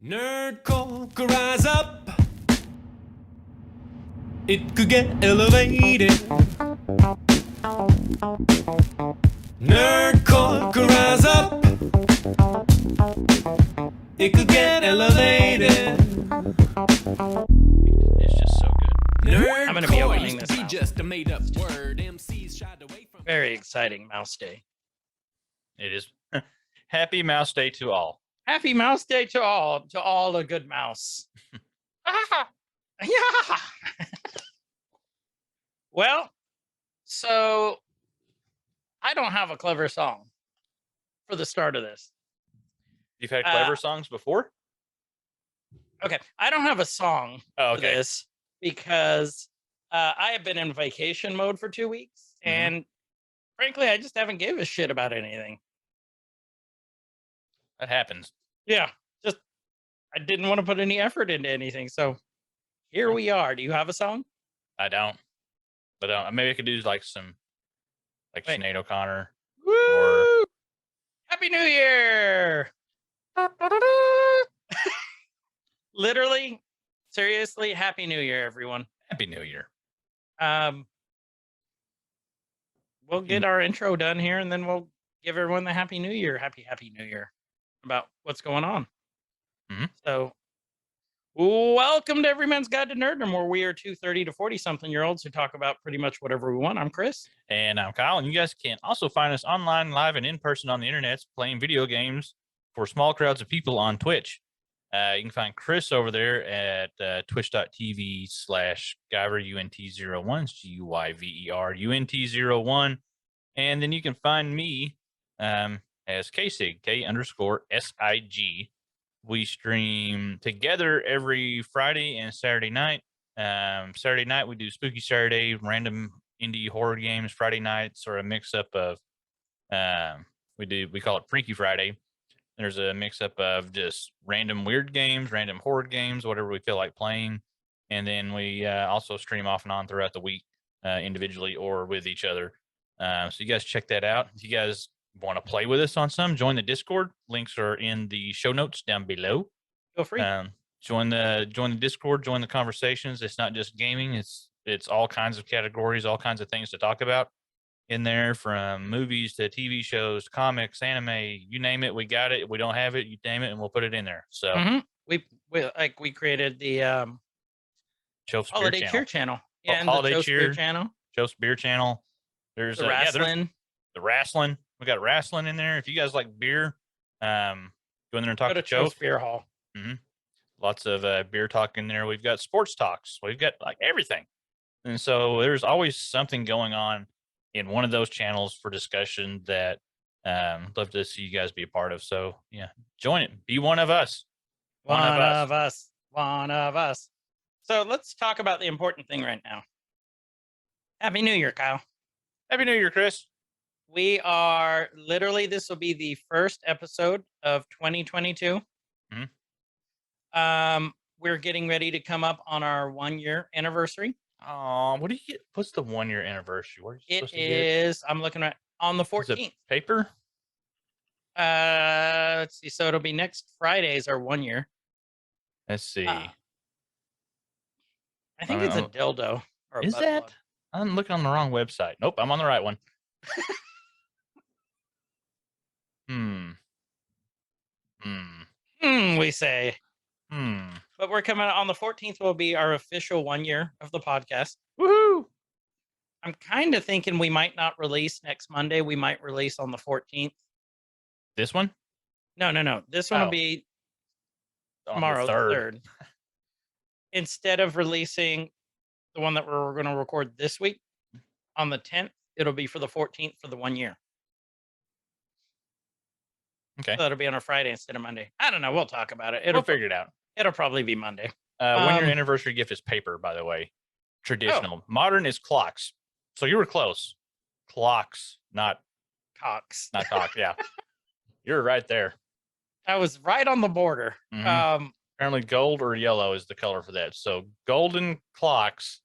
Nerdcore could rise up. It could get elevated. Nerdcore could rise up. It could get elevated. It's just so good. Nerdcore I'm gonna be opening used this to be now. just a made-up word. MCs shied away from. Very exciting Mouse Day. It is. Happy Mouse Day to all. Happy Mouse Day to all a good mouse. Yeah. Well, so I don't have a clever song for the start of this. You've had clever songs before? Okay, I don't have a song Oh, for okay. this because I have been in vacation mode for 2 weeks, and frankly, I just haven't gave a shit about anything. That happens. Yeah, just I didn't want to put any effort into anything, so here we are. Do you have a song? I don't. But maybe I could do like some, like Wait. Sinead O'Connor. Woo! Happy New Year! Literally, seriously, Happy New Year, everyone. Happy New Year. We'll get our intro done here, and then we'll give everyone the Happy New Year, Happy New Year, about what's going on. Mhm. So, welcome to Every Man's Guide to Nerddom, where we are two 30 to 40-something-year-olds who talk about pretty much whatever we want. I'm Chris. And I'm Kyle. And you guys can also find us online, live, and in person on the internet, playing video games for small crowds of people on Twitch. You can find Chris over there at twitch.tv/GuyverUNT01, GuyverUNT01. And then you can find me as KSIG, K_SIG. We stream together every Friday and Saturday night. Saturday night, we do Spooky Saturday, random indie horror games. Friday nights are a mix-up of, we call it Freaky Friday. There's a mix-up of just random weird games, random horror games, whatever we feel like playing. And then we also stream off and on throughout the week, individually or with each other. So you guys check that out. If you guys want to play with us on some, join the Discord. Links are in the show notes down below. Feel free. Join the Discord, join the conversations. It's not just gaming. It's all kinds of categories, all kinds of things to talk about in there, from movies to TV shows, comics, anime, you name it, we got it. If we don't have it, you name it, and we'll put it in there. So we created the Joe's Holiday Beer Cheer Channel. channel. And Holiday the Joe's Beer Cheer. channel. Joe's Beer Channel. There's The wrestling. the wrestling. We got wrestling in there. If you guys like beer, go in there and talk Go to to Joe. Joe's Beer Hall. Lots of beer talk in there. We've got sports talks. We've got like everything. And so there's always something going on in one of those channels for discussion that love to see you guys be a part of. So yeah, join it. Be one of us. One of us. So let's talk about the important thing right now. Happy New Year, Kyle. Happy New Year, Chris. We are literally, this will be the first episode of 2022. We're getting ready to come up on our 1-year anniversary. Oh, what do you get? What's the 1-year anniversary? What are you It supposed to get? is, I'm looking at on the Is 14th. it paper? Let's see. So it'll be next Friday's our 1 year. Let's see. I think it's a dildo. Or a Is butt that? plug. I'm looking on the wrong website. Nope, I'm on the right one. We say. But we're coming on the 14th will be our official 1 year of the podcast. Woohoo! I'm kind of thinking we might not release next Monday. We might release on the 14th. This one? No. This one will Oh. be On tomorrow, the the 3rd. 3rd. Instead of releasing the one that we're going to record this week on the 10th, it'll be for the 14th for the 1 year. Okay. So that'll be on a Friday instead of Monday. I don't know. We'll talk about it. We'll figure it out. It'll probably be Monday. 1 year anniversary gift is paper, by the way. Traditional. Modern is clocks. So you were close. Clocks, not Cox. clock. Yeah. You're right there. I was right on the border. Apparently gold or yellow is the color for that. So golden clocks.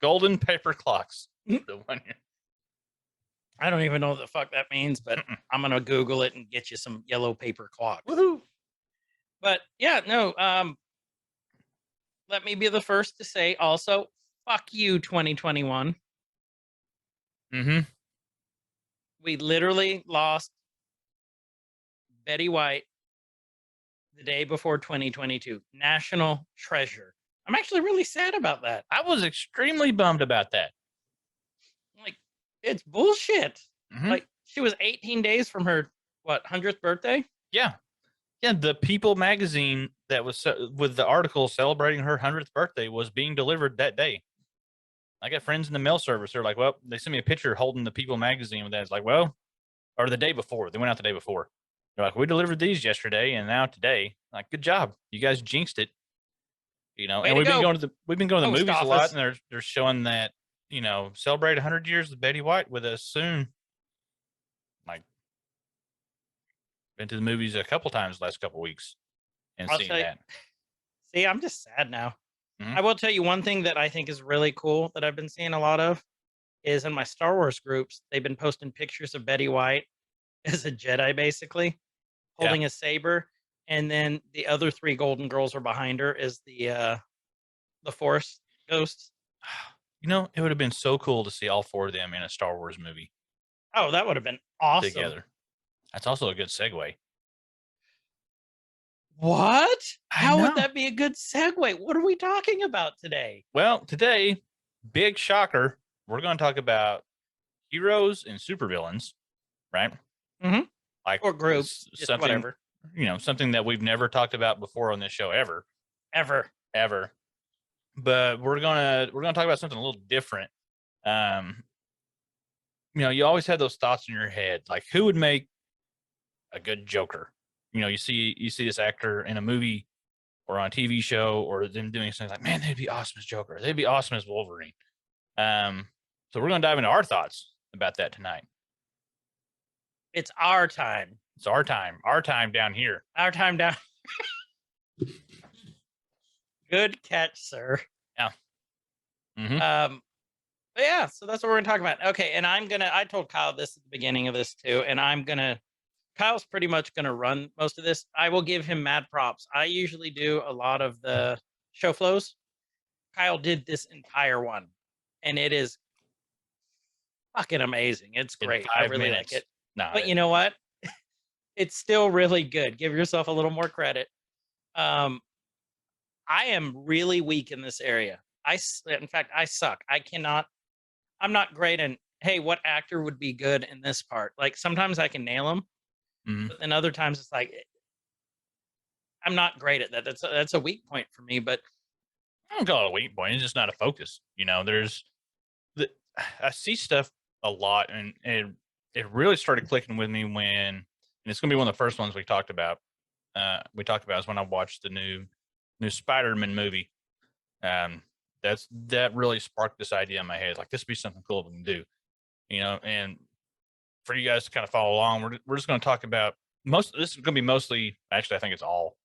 Golden paper clocks. The 1 year. I don't even know what the fuck that means, but I'm going to Google it and get you some yellow paper clocks. Woohoo! But yeah, no. Let me be the first to say also, fuck you, 2021. Mm-hmm. We literally lost Betty White the day before 2022. National treasure. I'm actually really sad about that. I was extremely bummed about that. Like, it's bullshit. Mhm. Like, she was 18 days from her, 100th birthday? Yeah. Yeah, the People magazine that was with the article celebrating her 100th birthday was being delivered that day. I got friends in the mail service. They're like, well, they sent me a picture holding the People magazine with that. It's like, well, or the day before. They went out the day before. They're like, we delivered these yesterday and now today. Like, good job. You guys jinxed it. Way And to we've been go, going to the post movies a lot, office. and they're showing that, celebrate 100 years of Betty White with us soon. Like, been to the movies a couple times the last couple weeks and I'll seen tell you. that. See, I'm just sad now. Mhm. I will tell you one thing that I think is really cool that I've been seeing a lot of is in my Star Wars groups, they've been posting pictures of Betty White as a Jedi, basically holding a saber, and then the other three Golden Girls are behind her as the Force ghosts. It would have been so cool to see all four of them in a Star Wars movie Oh, that would have been awesome. together. That's also a good segue. What? I How would know. that be a good segue? What are we talking about today? Well, today, big shocker, we're going to talk about heroes and supervillains, right? Mhm. Like Or groups, just something, whatever. something that we've never talked about before on this show ever. But we're gonna talk about something a little different. You always have those thoughts in your head, like who would make a good Joker? You see this actor in a movie or on a TV show or them doing something like, man, they'd be awesome as Joker. They'd be awesome as Wolverine. So we're gonna dive into our thoughts about that tonight. It's our time. It's our time down here. Our time down. Good catch, sir. Yeah. Mm-hmm. But yeah, so that's what we're gonna talk about. Okay, and I told Kyle this at the beginning of this too, and Kyle's pretty much gonna run most of this. I will give him mad props. I usually do a lot of the show flows. Kyle did this entire one, and it is fucking amazing. It's In great. I 5 really minutes. like it. No, But you know what? It's still really good. Give yourself a little more credit. I am really weak in this area. In fact, I suck. I'm not great in, hey, what actor would be good in this part? Like sometimes I can nail them, Mhm. but then other times it's like I'm not great at that. That's a weak point for me. But I don't call it a weak point. It's just not a focus. I see stuff a lot, and it really started clicking with me and it's going to be one of the first ones we talked about. Is when I watched the new Spider-Man movie. That really sparked this idea in my head. Like, this would be something cool we can do, and for you guys to kind of follow along, we're just going to talk about this is going to be mostly, actually, I think it's all,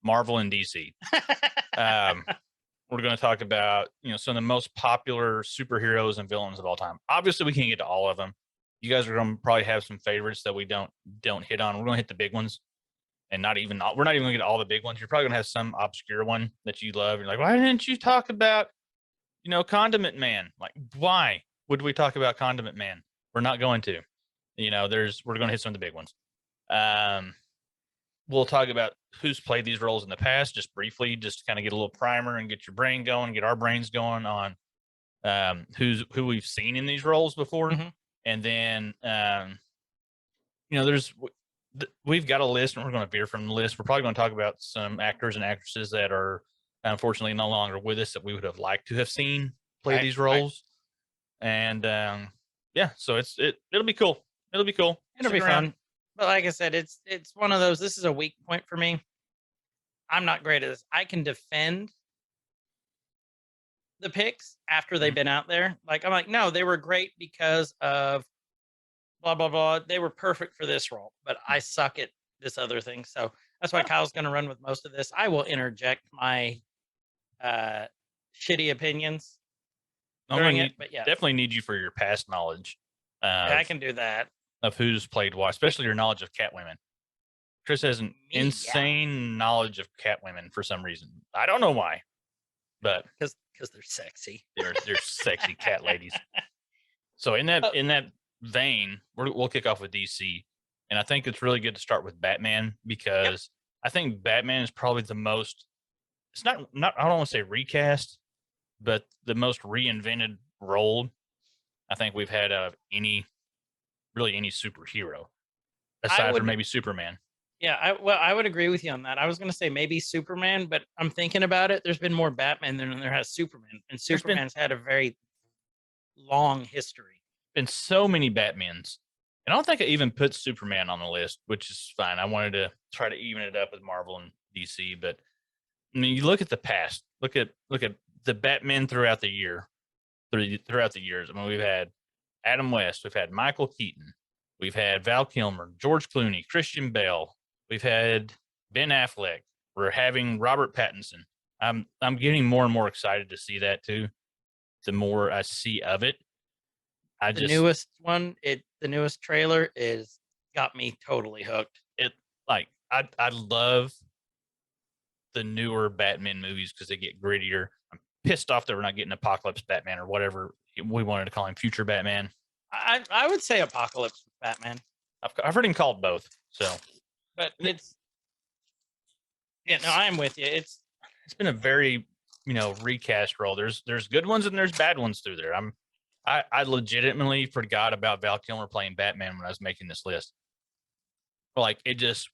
Marvel and DC. We're going to talk about, some of the most popular superheroes and villains of all time. Obviously, we can't get to all of them. You guys are going to probably have some favorites that we don't hit on. We're going to hit the big ones, and we're not even going to get all the big ones. You're probably going to have some obscure one that you love. You're like, why didn't you talk about, Condiment Man? Like, why would we talk about Condiment Man? We're not going to. We're going to hit some of the big ones. We'll talk about who's played these roles in the past, just briefly, just to kind of get a little primer and get your brain going, get our brains going on who we've seen in these roles before. Mhm. And then, we've got a list, and we're going to veer from the list. We're probably going to talk about some actors and actresses that are unfortunately no longer with us that we would have liked to have seen play Right, these roles. And so it'll be cool. It'll be cool. it'll be Stick around. fun. But like I said, it's one of those. This is a weak point for me. I'm not great at this. I can defend the picks after they've been out there. Like I'm like, no, they were great because of blah blah blah. They were perfect for this role, but I suck at this other thing. So that's why Kyle's going to run with most of this. I will interject my shitty opinions during it, but yeah, definitely need you for your past knowledge. I can do that. Of who's played what, especially your knowledge of Catwoman. Chris has an Yeah. insane knowledge of Catwomen for some reason. I don't know why, but Because they're sexy. they're sexy cat ladies. So in that vein, we'll kick off with DC, and I think it's really good to start with Batman because I think Batman is probably the most. It's not I don't want to say recast, but the most reinvented role I think we've had of any superhero, aside from maybe Superman. Yeah, I would agree with you on that. I was going to say maybe Superman, but I'm thinking about it. There's been more Batman than there has Superman, and Superman's had a very long history. Been so many Batmans, and I don't think I even put Superman on the list, which is fine. I wanted to try to even it up with Marvel and DC, but I mean, you look at the past. Look at the Batman throughout the years. I mean, we've had Adam West, we've had Michael Keaton, we've had Val Kilmer, George Clooney, Christian Bale. We've had Ben Affleck. We're having Robert Pattinson. I'm getting more and more excited to see that too. The more I see of it, the newest trailer got me totally hooked. I love the newer Batman movies because they get grittier. I'm pissed off that we're not getting Apocalypse Batman or whatever we wanted to call him, Future Batman. I would say Apocalypse Batman. I've heard him called both, so. But I am with you. It's been a very, recast role. There's good ones and there's bad ones through there. I legitimately forgot about Val Kilmer playing Batman when I was making this list. Like it just,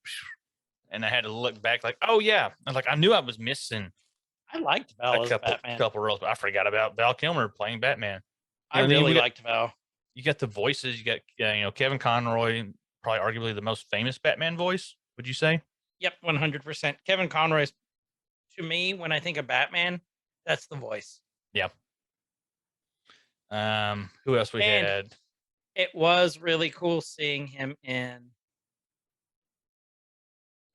and I had to look back like, oh yeah. I knew I was missing. I liked Val as Batman. Couple roles, but I forgot about Val Kilmer playing Batman. I really liked Val. You got the voices. You got Kevin Conroy, probably arguably the most famous Batman voice. Would you say? Yep, 100%. Kevin Conroy's, to me, when I think of Batman, that's the voice. Yeah. Who else we had? It was really cool seeing him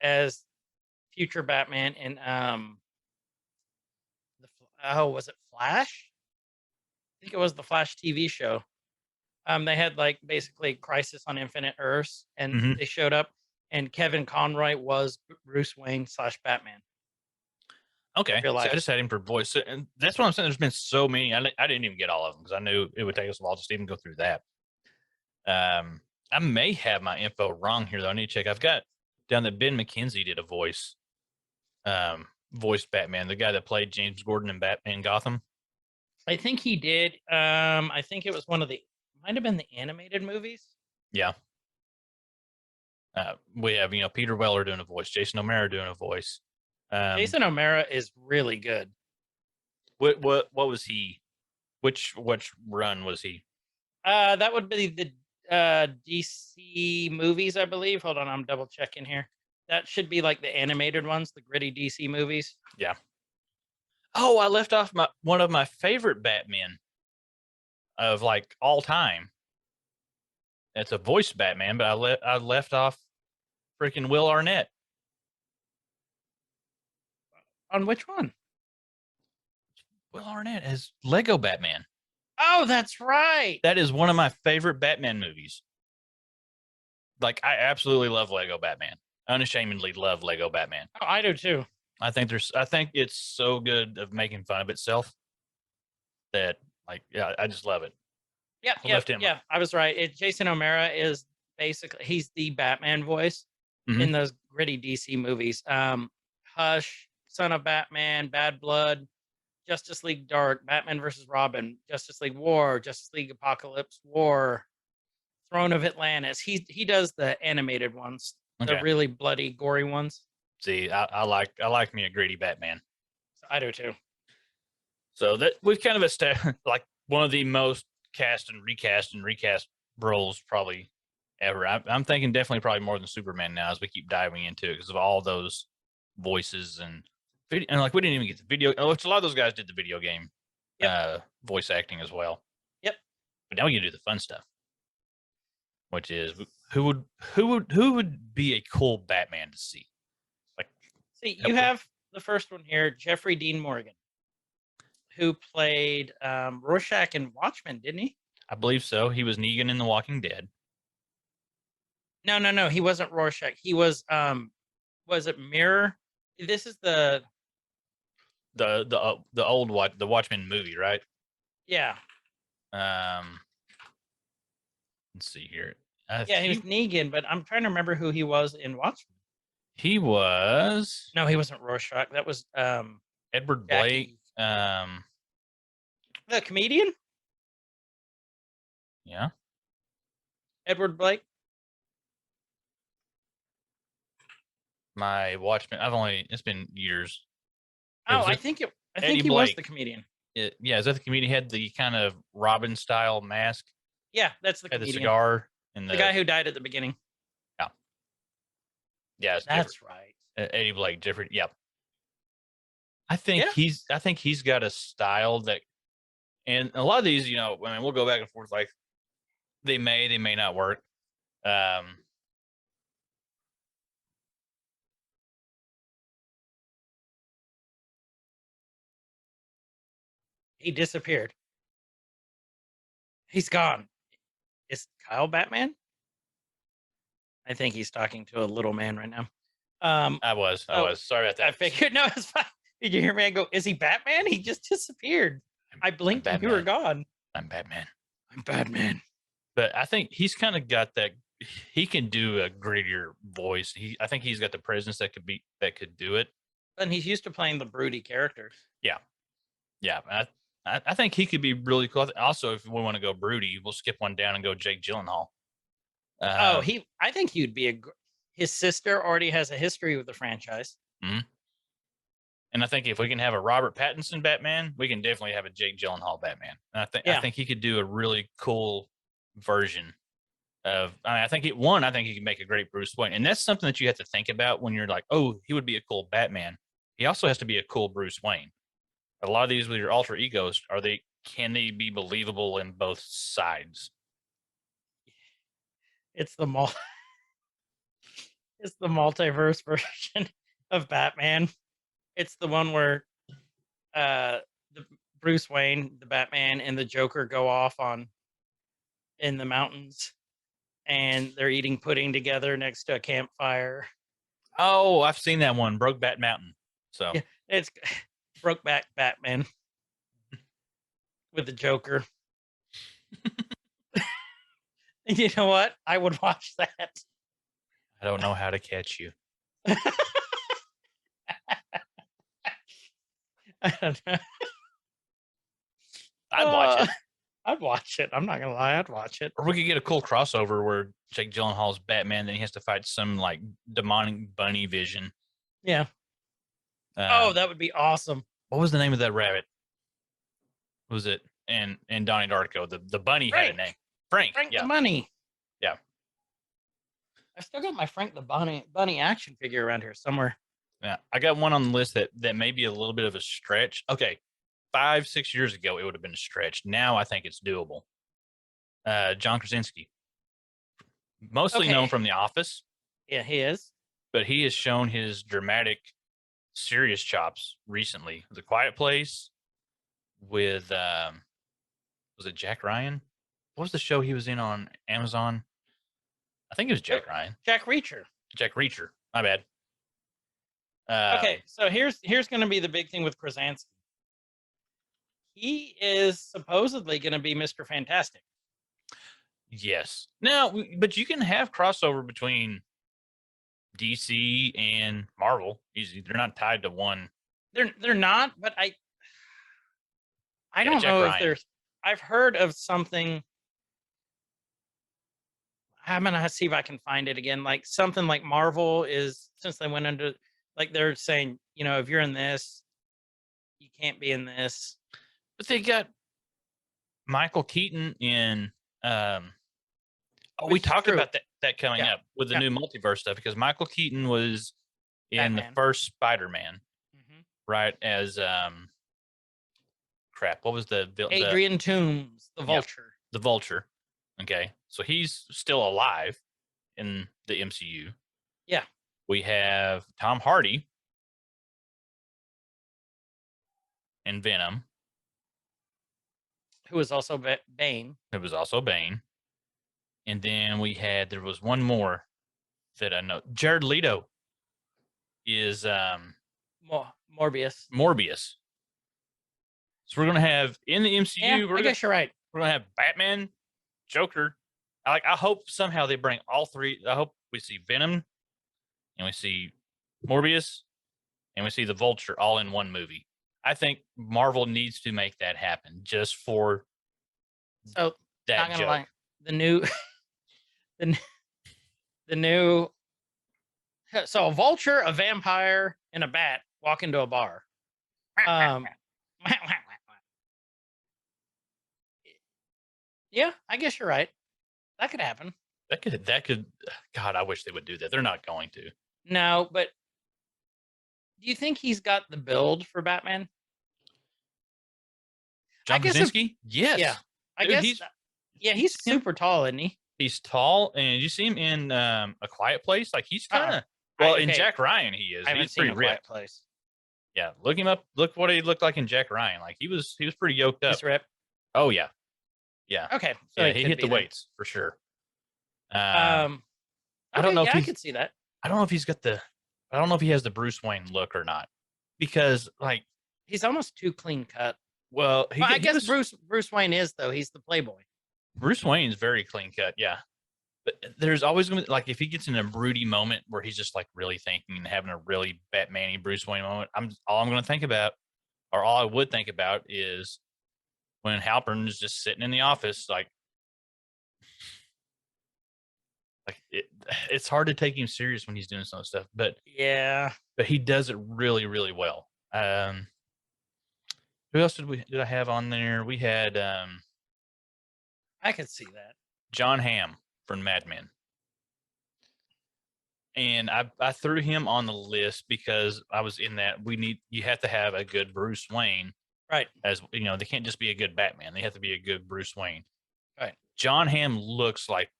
as future Batman in was it Flash? I think it was the Flash TV show. They had basically Crisis on Infinite Earths, and they showed up, and Kevin Conroy was Bruce Wayne / Batman. Okay, so I just had him for voice, and that's what I'm saying. There's been so many. I didn't even get all of them because I knew it would take us a while just to even go through that. I may have my info wrong here though. I need to check. I've got down that Ben McKenzie did a voiced Batman, the guy that played James Gordon in Batman Gotham. I think he did. I think it was might have been the animated movies. Yeah. We have Peter Weller doing a voice, Jason O'Mara doing a voice. Jason O'Mara is really good. What was he? Which run was he? That would be the DC movies, I believe. Hold on, I'm double checking here. That should be like the animated ones, the gritty DC movies. Yeah. Oh, I left off one of my favorite Batman of all time. It's a voiced Batman, but I left off freaking Will Arnett. On which one? Will Arnett as Lego Batman. Oh, that's right. That is one of my favorite Batman movies. I absolutely love Lego Batman. Unashamedly love Lego Batman. Oh, I do too. I think it's so good of making fun of itself that I just love it. Yeah, I was right. Jason O'Mara is basically, he's the Batman voice in those gritty DC movies. Hush, Son of Batman, Bad Blood, Justice League Dark, Batman versus Robin, Justice League War, Justice League Apocalypse War, Throne of Atlantis. He does the animated ones, the really bloody, gory ones. See, I like me a gritty Batman. I do too. So that we've kind of established one of the most cast and recast roles probably ever. I'm thinking definitely probably more than Superman now as we keep diving into it because of all those voices and we didn't even get the video. A lot of those guys did the video game voice acting as well. Yep. But now we get to do the fun stuff, which is who would be a cool Batman to see? You have the first one here, Jeffrey Dean Morgan, who played Rorschach in Watchmen, didn't he? I believe so. He was Negan in The Walking Dead. No. He wasn't Rorschach. He was it Mirror? This is the The old the Watchmen movie, right? yeah. Um, let's see here. Yeah, he was Negan, but I'm trying to remember who he was in Watchmen. He was No, he wasn't Rorschach. That was Edward Jackie. Blake. The comedian? Yeah. Edward Blake? My Watchmen. It's been years. Oh, I it think Eddie he was Blake. the comedian. Yeah, is that the comedian? He had the kind of Robin style mask, Yeah, that's the had the comedian. cigar, and The guy who died at the beginning. yeah, it's That's right. Eddie Blake, Jeffrey. Yep. I think he's got a style that, and a lot of these, I mean, we'll go back and forth. Like they may not work. He disappeared. He's gone. Is Kyle Batman? I think he's talking to a little man right now. I was. Sorry about that. I figured. No, it's fine. Did you hear me? I go, is he Batman? He just disappeared. I blinked and you were gone. I'm Batman. I'm Batman. But I think he's kind of got that. He can do a grittier voice. I think he's got the presence that could do it. And he's used to playing the broody characters. Yeah. I think he could be really cool. Also, if we want to go broody, we'll skip one down and go Jake Gyllenhaal. I think he'd be his sister already has a history with the franchise. Mm-hmm. And I think if we can have a Robert Pattinson Batman, we can definitely have a Jake Gyllenhaal Batman. And I think he could do a really cool version of. I think he could make a great Bruce Wayne, and that's something that you have to think about when you're like, oh, he would be a cool Batman. He also has to be a cool Bruce Wayne. A lot of these with your alter egos, can they be believable in both sides? It's the multiverse version of Batman. It's the one where the Bruce Wayne, the Batman, and the Joker go off in the mountains, and they're eating pudding together next to a campfire. Oh, I've seen that one, Brokeback Mountain. So yeah, it's Brokeback Batman with the Joker. You know what? I would watch that. I don't know how to catch you. I don't know. I'd watch it. I'd watch it. I'm not gonna lie, I'd watch it. Or we could get a cool crossover where Jake Gyllenhaal's Batman, then he has to fight some like demonic bunny vision. Yeah. That would be awesome. What was the name of that rabbit? What was it? And Donnie Darko, the bunny Frank. had a name. Frank the Bunny. Yeah. I still got my Frank the Bunny action figure around here somewhere. Yeah. I got one on the list that may be a little bit of a stretch. Okay. 5-6 years ago, it would have been a stretch. Now I think it's doable. John Krasinski. Mostly known from The Office. Yeah, he is. But he has shown his dramatic, serious chops recently. The Quiet Place with, was it Jack Ryan? What was the show he was in on Amazon? I think it was Jack Ryan. Jack Reacher. Jack Reacher. My bad. Okay, so here's going to be the big thing with Krasinski. He is supposedly going to be Mr. Fantastic. Yes. Now, but you can have crossover between DC and Marvel. Easy. They're not tied to one. They're not, but I don't know if there's. I've heard of something. I'm gonna see if I can find it again. Like something like Marvel is, since they went into, like they're saying, if you're in this, you can't be in this. But they got Michael Keaton in. We talked about that coming up with the new multiverse stuff, because Michael Keaton was in the first Spider-Man, right? As what was the Adrian Toomes, the Vulture. The Vulture. Okay, so he's still alive in the MCU. Yeah. We have Tom Hardy in Venom, who was also Bane. And then there was one more that I know. Jared Leto is Morbius. Morbius. So we're gonna have in the MCU. Yeah, I guess you're right. We're gonna have Batman, Joker. I hope somehow they bring all three. I hope we see Venom, and we see Morbius, and we see the Vulture all in one movie. I think Marvel needs to make that happen just for So that not gonna joke. lie, the new, the new. So a vulture, a vampire, and a bat walk into a bar. Yeah, I guess you're right. That could happen. That could. God, I wish they would do that. They're not going to. No, but do you think he's got the build for Batman? John guess if- Krasinski? Yes. Yeah, I Dude, guess. He's super tall, isn't he? He's tall, and you see him in A Quiet Place. Like he's kind of well in okay. Jack Ryan. He is. I haven't He's seen pretty A Quiet ripped. Place. Yeah, look him up. Look what he looked like in Jack Ryan. Like he was pretty yoked up. He's ripped. Oh yeah, yeah. Okay, so Yeah, it he could hit be the then. weights for sure. I don't know if I could see that. I don't know if he's got the. I don't know if he has the Bruce Wayne look or not, because like, He's almost too clean cut. well, I guess Bruce Wayne is though. He's the playboy. Bruce Wayne's very clean cut, yeah. But there's always gonna be, like if he gets in a broody moment where he's just like really thinking and having a really Batman-y Bruce Wayne moment, all I'm gonna think about, or all I would think about is when Halpern is just sitting in the office, like it's hard to take him serious when he's doing some stuff, but Yeah. he does it really, really well. Who else did I have on there? We had I could see that. John Hamm from Mad Men. And I threw him on the list because I was in that you have to have a good Bruce Wayne. Right. As you know, they can't just be a good Batman. They have to be a good Bruce Wayne. Right. John Hamm looks like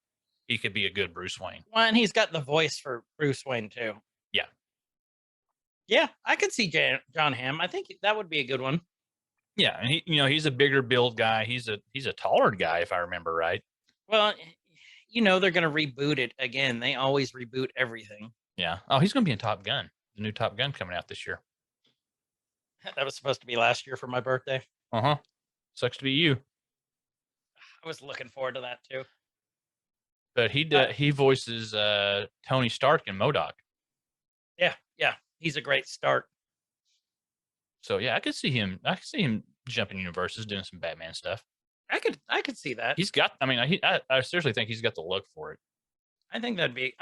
he could be a good Bruce Wayne. Well, and he's got the voice for Bruce Wayne too. Yeah. Yeah, I could see John Hamm. I think that would be a good one. Yeah, and he's a bigger build guy. He's a taller guy, if I remember right. Well, they're going to reboot it again. They always reboot everything. Yeah. Oh, he's going to be in Top Gun. The new Top Gun coming out this year. That was supposed to be last year for my birthday. Uh-huh. Sucks to be you. I was looking forward to that too. But he voices Tony Stark and MODOK. Yeah. He's a great start. So yeah, I could see him jumping universes, doing some Batman stuff. I could see that. He's got. I mean, I seriously think he's got the look for it. I think that'd be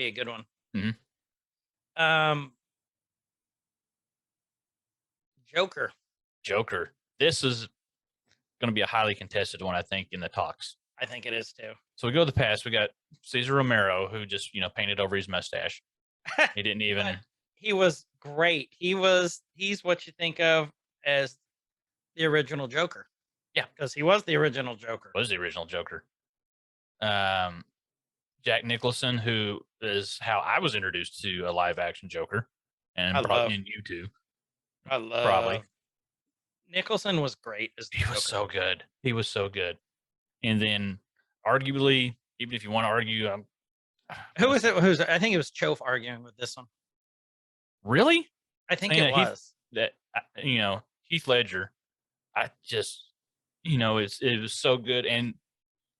a good one. Mhm. Joker. This is going to be a highly contested one, I think, in the talks. I think it is too. So we go to the past. We got Cesar Romero, who just painted over his mustache. He didn't even. He was great. He's what you think of as the original Joker. Yeah, because he was the original Joker. Was the original Joker. Jack Nicholson, who is how I was introduced to a live action Joker, and probably in you too. I love probably. Nicholson was great as the He Joker. was so good. He was so good. And then, arguably, even if you want to argue, who was it? I think it was Chof arguing with this one. Really? I think it was. Heath Ledger. I just, it was so good. And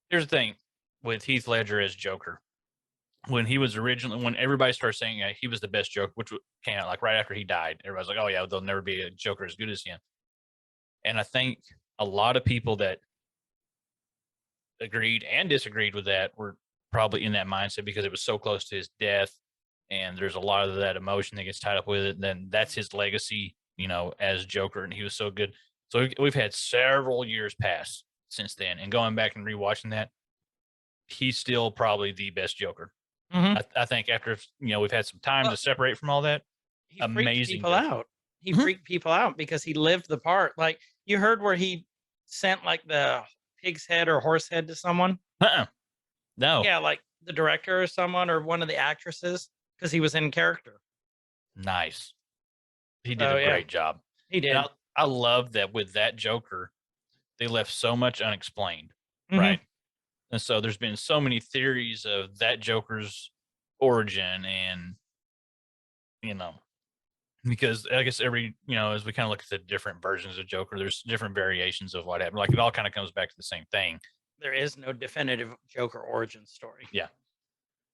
here's the thing with Heath Ledger as Joker. When everybody started saying he was the best Joker, which came out like right after he died, everybody's like, oh yeah, there'll never be a Joker as good as him. And I think a lot of people that agreed and disagreed with that were probably in that mindset because it was so close to his death. And there's a lot of that emotion that gets tied up with it. And then that's his legacy, as Joker. And he was so good. So we've had several years pass since then. And going back and rewatching that, he's still probably the best Joker. Mm-hmm. I think after, we've had some time to separate from all that. He freaked people out. He freaked people out because he lived the part. Like you heard where he sent like the pig's head or horse head to someone. No. Yeah, like the director or someone or one of the actresses because he was in character. Nice. He did a great job. He did. And I love that with that Joker, they left so much unexplained, Mm-hmm. right? And so there's been so many theories of that Joker's origin and, you know, because I guess every, you know, as we kind of look at the different versions of Joker, there's different variations of what happened. Like it all kind of comes back to the same thing. There is no definitive Joker origin story. Yeah.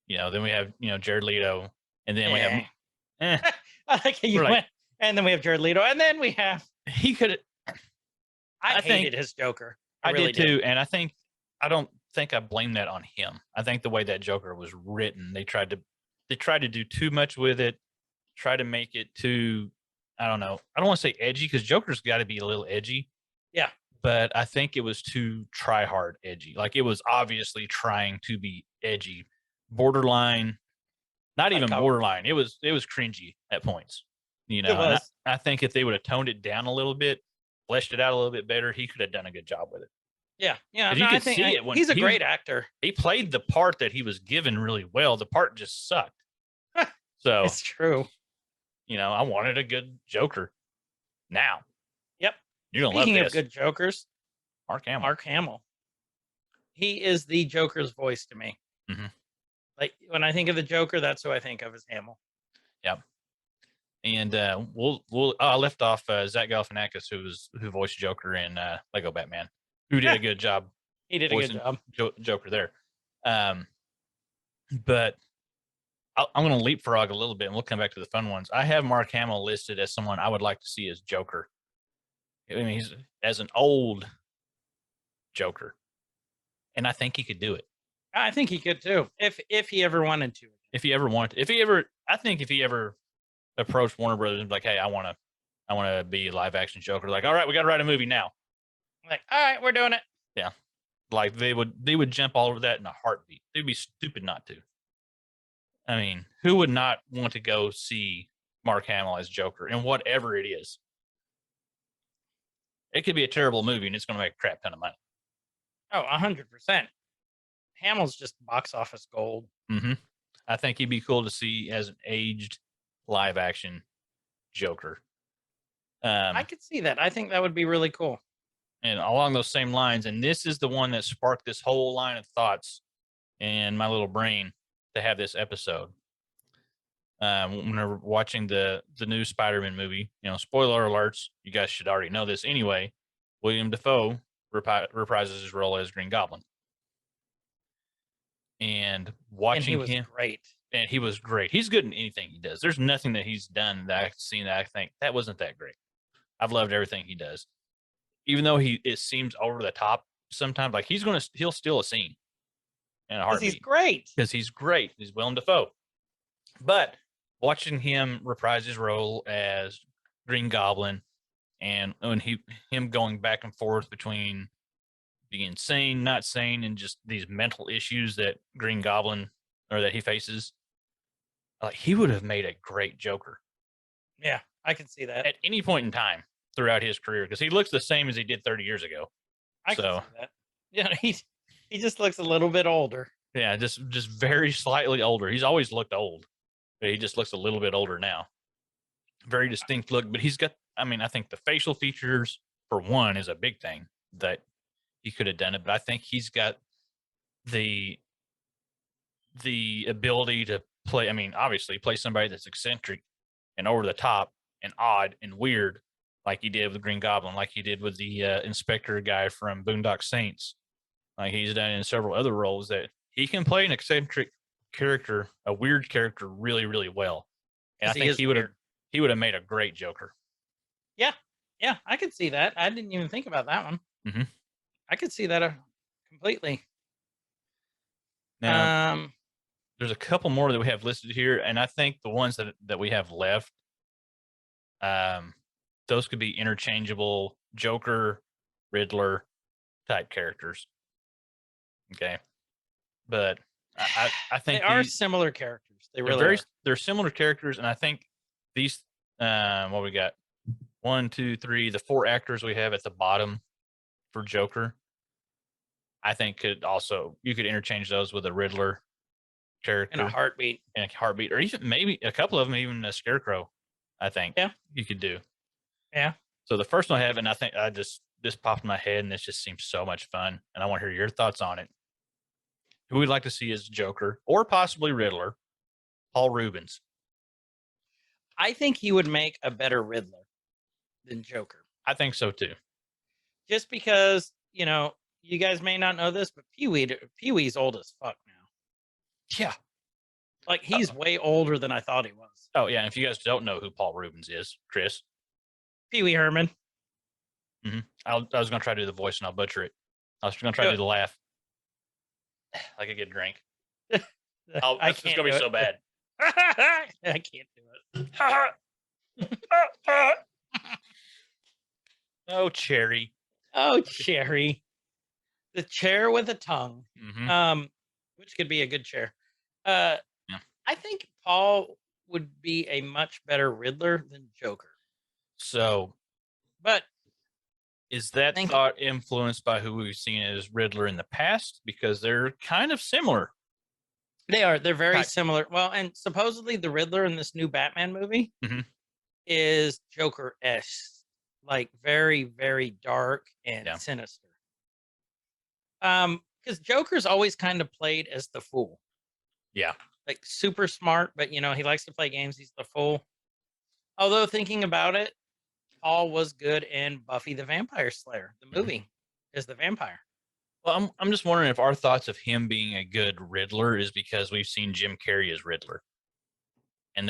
You know, then we have, you know, Jared Leto, and then we have, I like how you We're like- went, and then we have Jared Leto, and then we have. he could, I think- hated his Joker. I really did too. And I don't think I blame that on him. I think the way that Joker was written, they tried to do too much with it, try to make it too, I don't know. I don't want to say edgy because Joker's got to be a little edgy. Yeah. But I think it was too try hard edgy. Like it was obviously trying to be edgy, borderline, not Like even how- borderline. It was cringy at points. You know, and was. I think if they would have toned it down a little bit, fleshed it out a little bit better, he could have done a good job with it. Yeah, yeah. 'Cause you No, I could think see it when he's a he was- great actor. He played the part that he was given really well. The part just sucked. So, It's true. you know, I wanted a good Joker. Now, Yep. you're gonna Speaking love of this. good Jokers, Mark Hamill. Mark Hamill. He is the Joker's voice to me. Mhm. Like when I think of the Joker, that's who I think of as Hamill. And I left off Zach Galifianakis, who voiced Joker in Lego Batman, who did a good job He did a good voicing job. Joker there. But I'm going to leapfrog a little bit, and we'll come back to the fun ones. I have Mark Hamill listed as someone I would like to see as Joker. I mean, he's as an old Joker, and I think he could do it I think he could too, if he ever wanted to. if he ever wanted. I think if he ever approached Warner Brothers and be like, "Hey, I want to be a live action Joker," like, "All right, we got to write a movie now." Like, all right, we're doing it. Like they would jump all over that in a heartbeat. They'd be stupid not to. I mean, who would not want to go see Mark Hamill as Joker and whatever it is? It could be a terrible movie and it's going to make a crap ton of money. Oh, 100%. Hamill's just box office gold. Mm-hmm. I think he'd be cool to see as an aged live action Joker. I could see that. I think that would be really cool. And along those same lines, and this is the one that sparked this whole line of thoughts in my little brain to have this episode. When we're watching the new Spider-Man movie, you know, spoiler alerts, you guys should already know this anyway. William Dafoe reprises his role as Green Goblin. And watching And he was him, great. and he was great. He's good in anything he does. There's nothing that he's done that I've seen that I think that wasn't that great. I've loved everything he does. Even though it seems over the top sometimes, like he'll steal a scene in a Because heartbeat. he's great. Because he's great. He's Willem Dafoe. But watching him reprise his role as Green Goblin and when him going back and forth between being sane, not sane, and just these mental issues that Green Goblin or that he faces, like he would have made a great Joker Yeah, I can see that. at any point in time throughout his career because he looks the same as he did 30 years ago. I can so- see that. Yeah, he just looks a little bit older. Yeah, just very slightly older. He's always looked old, but he just looks a little bit older now. Very distinct look, but he's got, I mean, I think the facial features, for one, is a big thing that he could have done it, but I think he's got the ability to play, I mean, obviously play somebody that's eccentric and over the top and odd and weird, like he did with Green Goblin, like he did with the inspector guy from Boondock Saints. Like he's done in several other roles that he can play an eccentric character, a weird character, really, really well. And I 'Cause he think is he would have weird. made a great Joker. Yeah, I could see that. I didn't even think about that one. Mhm. I could see that completely. Now, there's a couple more that we have listed here, and I think the ones that we have left, those could be interchangeable Joker, Riddler type characters. Okay, but I think They are these- similar characters. They they're really are. they're similar characters, and I think these what we got 1, 2, 3, the 4 actors we have at the bottom for Joker, I think you could interchange those with a Riddler character In a heartbeat. and a heartbeat, or even maybe a couple of them, even a Scarecrow. I think you could do. Yeah. So the first one I have, and I think this popped in my head, and this just seems so much fun, and I want to hear your thoughts on it. Who we'd like to see as Joker, or possibly Riddler, Paul Rubens. I think he would make a better Riddler than Joker. I think so too. Just because, you guys may not know this, but Pee-wee's old as fuck now. Yeah. Like, he's way older than I thought he was. Oh yeah. And if you guys don't know who Paul Rubens is, Chris. Pee-wee Herman. I was gonna try to do the voice and I'll butcher it. I was gonna try to do the laugh. Like a good drink. It's gonna be so bad. I can't do it. Oh, Cherry. Oh, Cherry. The chair with a tongue. Which could be a good chair. I think Paul would be a much better Riddler than Joker. So, but is that thought influenced by who we've seen as Riddler in the past? Because they're kind of similar. They are. They're very similar. Well, and supposedly the Riddler in this new Batman movie is Joker-esque. Like very, very dark and sinister. Because Joker's always kind of played as the fool. Yeah. Like super smart, but he likes to play games. He's the fool. Although thinking about it, Paul was good in Buffy the Vampire Slayer, the movie, as the vampire. Well, I'm just wondering if our thoughts of him being a good Riddler is because we've seen Jim Carrey as Riddler. And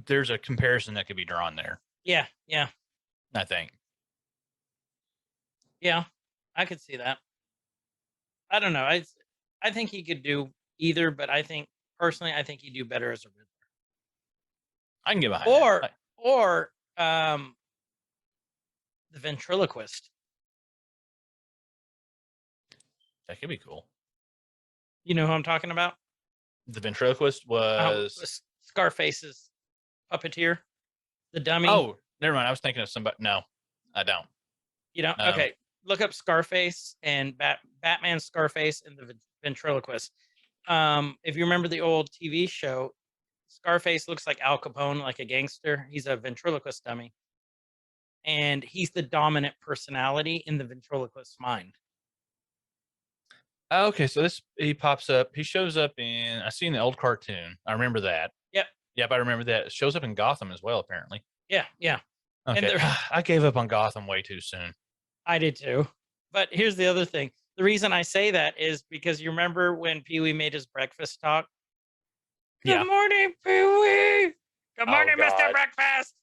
there's a comparison that could be drawn there. Yeah. I think. Yeah, I could see that. I don't know. I think he could do either, but personally, I think he'd do better as a Riddler. I can get behind that. Or the ventriloquist. That could be cool. You know who I'm talking about? The ventriloquist was Scarface's puppeteer, the dummy. Oh, never mind. I was thinking of somebody. No, I don't. Okay. Look up Scarface and Batman Scarface and the ventriloquist. If you remember the old TV show, Scarface looks like Al Capone, like a gangster. He's a ventriloquist dummy. And he's the dominant personality in the ventriloquist's mind. Okay, so he pops up. He shows up I seen the old cartoon. I remember that. Yep, I remember that. It shows up in Gotham as well, apparently. Yeah. Okay. I gave up on Gotham way too soon. I did too. But here's the other thing. The reason I say that is because you remember when Pee-wee made his breakfast talk? Good morning, Pee-wee. Good morning, Mr. Breakfast.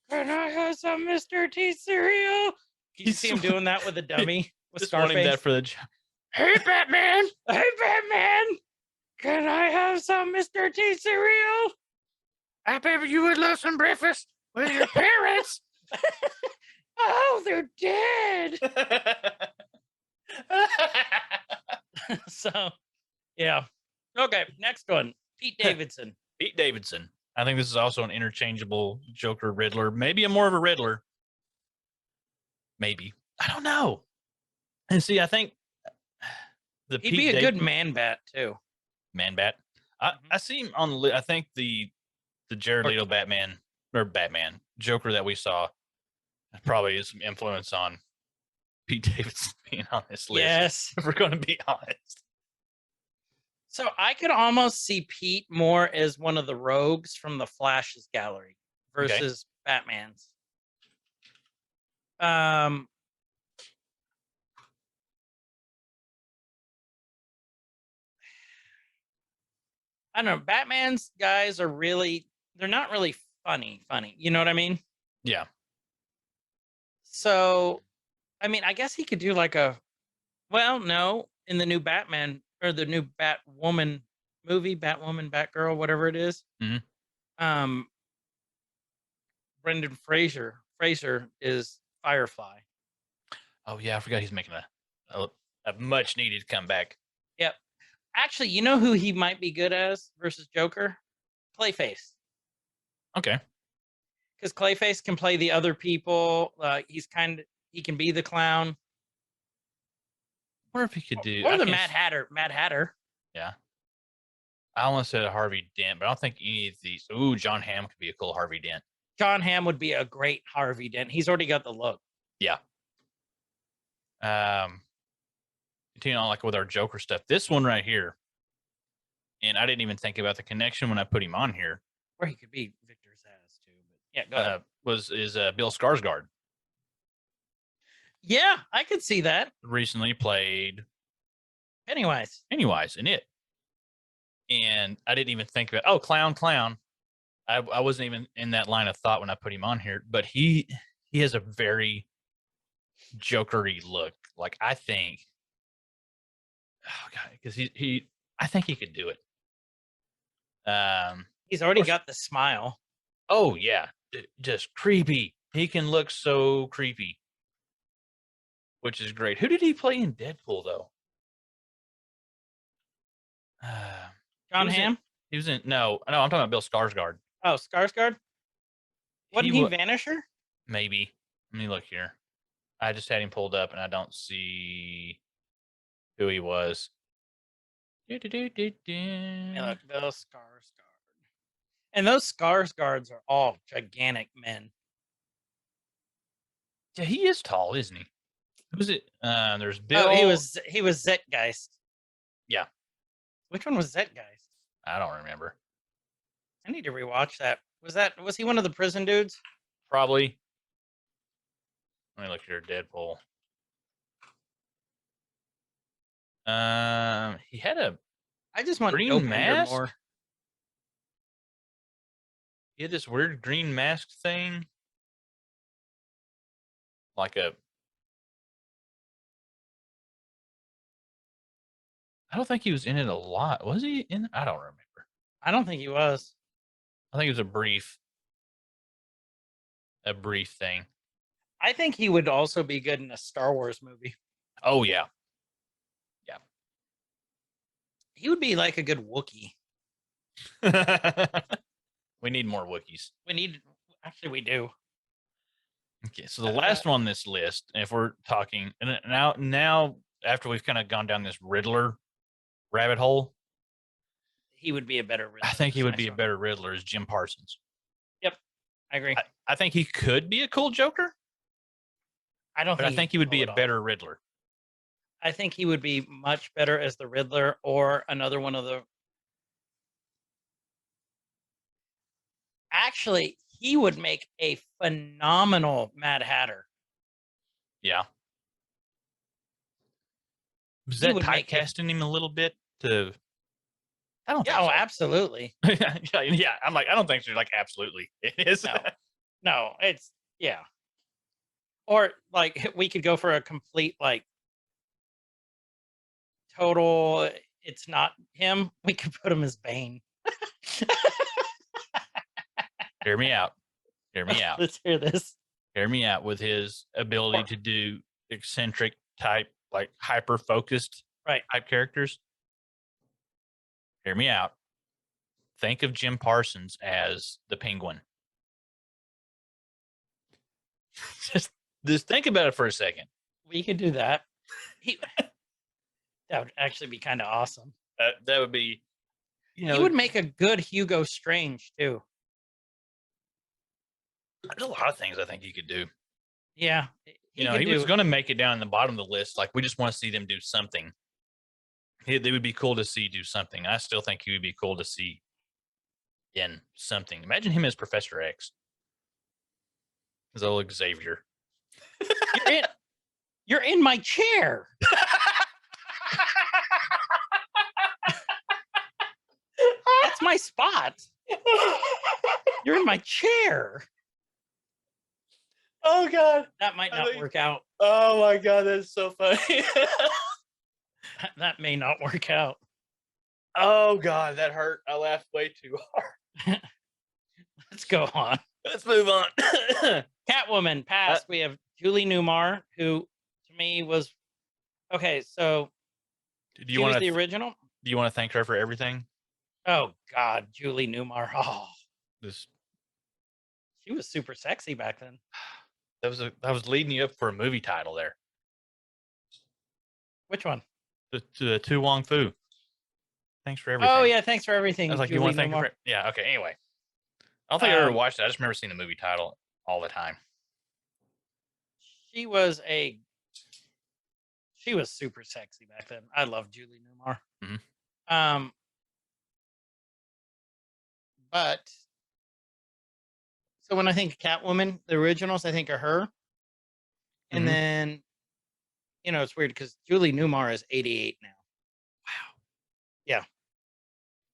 Can I have some Mr. T cereal? Can you see him doing that with a dummy? With just Scarface? wanting that for the job. Hey, Batman. Hey, Batman. Can I have some Mr. T cereal? I bet you would love some breakfast with your parents. Oh, they're dead. So, yeah. Okay, next one. Pete Davidson. Pete Davidson. I think this is also an interchangeable Joker Riddler. Maybe more of a Riddler. Maybe. I don't know. And see, I think he'd be a good man bat too. Man bat. I see him on the I think the Jared Leto Batman Joker that we saw probably is some influence on Pete Davidson being on this list. Yes. If we're going to be honest. So I could almost see Pete more as one of the rogues from the Flash's gallery versus Batman's. I don't know. Batman's guys are they're not really funny. You know what I mean? Yeah. So, I mean, I guess he could do like in the new Batman or the new Batwoman movie, Batwoman, Batgirl, whatever it is. Mm-hmm. Brendan Fraser is Firefly. Oh yeah, I forgot he's making a much needed comeback. Yep. Actually, you know who he might be good as versus Joker? Clayface. Okay. Because Clayface can play the other people. He can be the clown. I wonder if he could do or the Mad Hatter. Mad Hatter. Yeah. I almost said Harvey Dent, but I don't think any of these. Ooh, John Hamm could be a cool Harvey Dent. John Hamm would be a great Harvey Dent. He's already got the look. Yeah. Continuing on like with our Joker stuff. This one right here. and I didn't even think about the connection when I put him on here. Or he could be Victor's ass too. But yeah, go ahead. Is Bill Skarsgård. Yeah, I could see that. Recently played Pennywise in it, and I didn't even think about clown. I wasn't even in that line of thought when I put him on here, but he has a very Jokery look. Like I think, oh god, because I think he could do it. He's already got the smile. Oh yeah, just creepy. He can look so creepy, which is great. Who did he play in Deadpool though? John Hamm? He was in no. I'm talking about Bill Skarsgård. Oh, Skarsgård? Wasn't he Vanisher? Maybe. Let me look here. I just had him pulled up and I don't see who he was. Yeah, look, Bill Skarsgård. And those Skarsgårds are all gigantic men. Yeah, he is tall, isn't he? Who's it? There's Bill. Oh, he was Zeitgeist. Yeah. Which one was Zeitgeist? I don't remember. I need to rewatch that. Was he one of the prison dudes? Probably. Let me look here. Deadpool. He had a I just want green Dopender mask. more. He had this weird green mask thing. Like a. I don't think he was in it a lot. Was he in? I don't remember. I don't think he was. I think it was a brief thing. I think he would also be good in a Star Wars movie. Oh yeah. Yeah. He would be like a good Wookiee. We need more Wookiees. We do. Okay, so the last one on this list, if we're talking and now after we've kind of gone down this Riddler rabbit hole, he would be a better Riddler. I think he would be a better Riddler is Jim Parsons. Yep. I agree. I think he could be a cool Joker. I think he would be a better Riddler. I think he would be much better as the Riddler or another one of the. Actually, he would make a phenomenal Mad Hatter. Yeah. Was that typecasting him a little bit to? I don't. Yeah, absolutely. Yeah, I'm like, I don't think she's like absolutely. It is. No, it's yeah. Or like we could go for a complete like total. It's not him. We could put him as Bane. Hear me out. Let's hear this. Hear me out with his ability to do eccentric type, like hyper focused type characters. Hear me out. Think of Jim Parsons as the Penguin. Just think about it for a second. We could do that. That would actually be kind of awesome. That would be, he would make a good Hugo Strange too. There's a lot of things I think he could do. Yeah. He was going to make it down in the bottom of the list. Like, we just want to see them do something. They would be cool to see do something. I still think he would be cool to see in something. Imagine him as Professor X. As old Xavier. You're in my chair. That's my spot. You're in my chair. Oh God, that might not work out. Oh my God, that's so funny. That may not work out. Oh God, that hurt. I laughed way too hard. Let's go on. Let's move on. Catwoman passed. We have Julie Newmar, who to me was okay. So she was the original. Do you want to thank her for everything? Oh God, Julie Newmar. Oh, she was super sexy back then. That was leading you up for a movie title there. Which one? The Tu Wong Fu. Thanks for everything. Oh yeah, thanks for everything. I was like, you want to thank her? Yeah. Okay. Anyway, I don't think I ever watched it. I just remember seeing the movie title all the time. She was super sexy back then. I love Julie Newmar. Mm-hmm. But so when I think of Catwoman, the originals I think are her, and Mhm. then it's weird because Julie Newmar is 88 now. Wow. Yeah,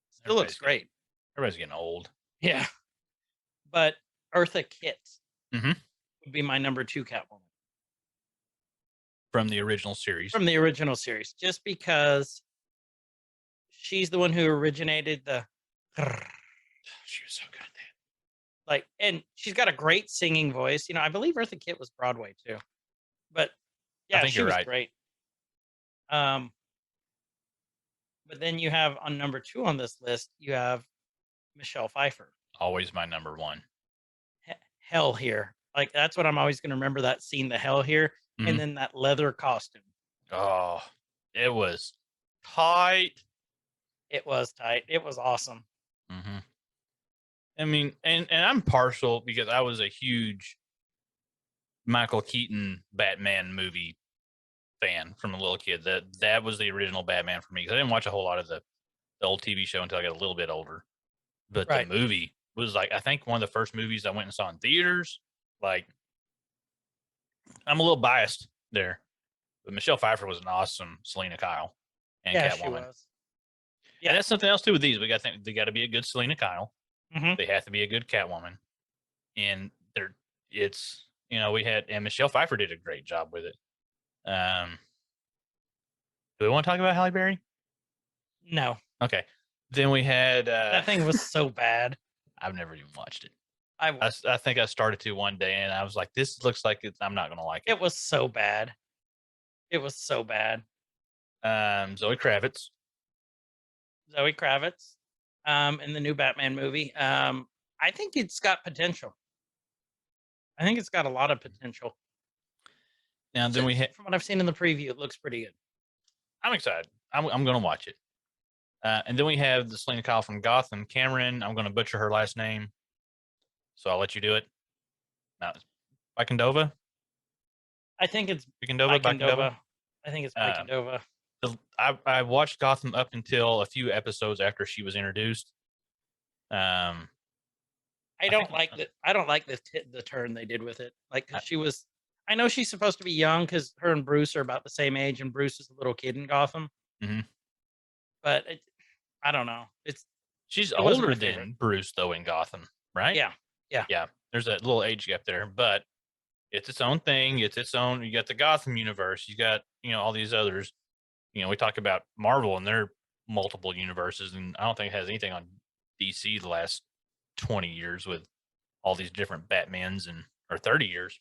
still looks Everybody's getting great. everybody's getting old. Yeah, but Eartha Kitt Mhm. would be my number 2 Catwoman From the original series. from the original series, just because she's the one who originated the She was so good at that. like, and she's got a great singing voice. I believe Eartha Kitt was Broadway too, but I yeah, think she you're was right. great. Um, but then you have on number 2 on this list, you have Michelle Pfeiffer. Always my number 1. Hell here, like that's what I'm always going to remember. That scene, the hell here, and Mhm. then that leather costume. Oh, it was tight. It was tight. It was awesome. Mhm. I mean, and I'm partial because I was a huge Michael Keaton Batman movie fan from a little kid. That was the original Batman for me because I didn't watch a whole lot of the old TV show until I got a little bit older. But the Right. movie was like I think one of the first movies I went and saw in theaters. Like I'm a little biased there, but Michelle Pfeiffer was an awesome Selena Kyle and Yeah, she Catwoman. was. And Yeah. that's something else too with these. We got to think they got to be a good Selena Kyle. Hmm. They have to be a good Catwoman, and it's we had and Michelle Pfeiffer did a great job with it. Do we want to talk about Halle Berry? No, Okay, then we had that thing was so bad. I've never even watched it. I I think I started to one day and I was like, this looks like I'm not gonna like it. It was so bad. It was so bad. Zoe Kravitz. Zoe Kravitz, in the new Batman movie. I think it's got potential. I think it's got a lot of potential. Now then we From what I've seen in the preview, it looks pretty good. I'm excited. I'm gonna watch it. And then we have the Selena Kyle from Gotham, Cameron. I'm gonna butcher her last name, so I'll let you do it. Now, Bikendova. I think it's Bikendova. Bikendova. I think it's Um, Bikendova. I watched Gotham up until a few episodes after she was introduced. I I don't think like the the turn they did with it. Like, I- because she was, I know she's supposed to be young because her and Bruce are about the same age, and Bruce is a little kid in Gotham. Mhm. But I don't know. She's It wasn't older my favorite. than Bruce though in Gotham, right? Yeah, yeah, Yeah. There's that little age gap there, but it's its own thing. It's its own. You got the Gotham universe. You got all these others. We talk about Marvel and their multiple universes, and I don't think it has anything on DC the last 20 years with all these different Batmans or 30 years,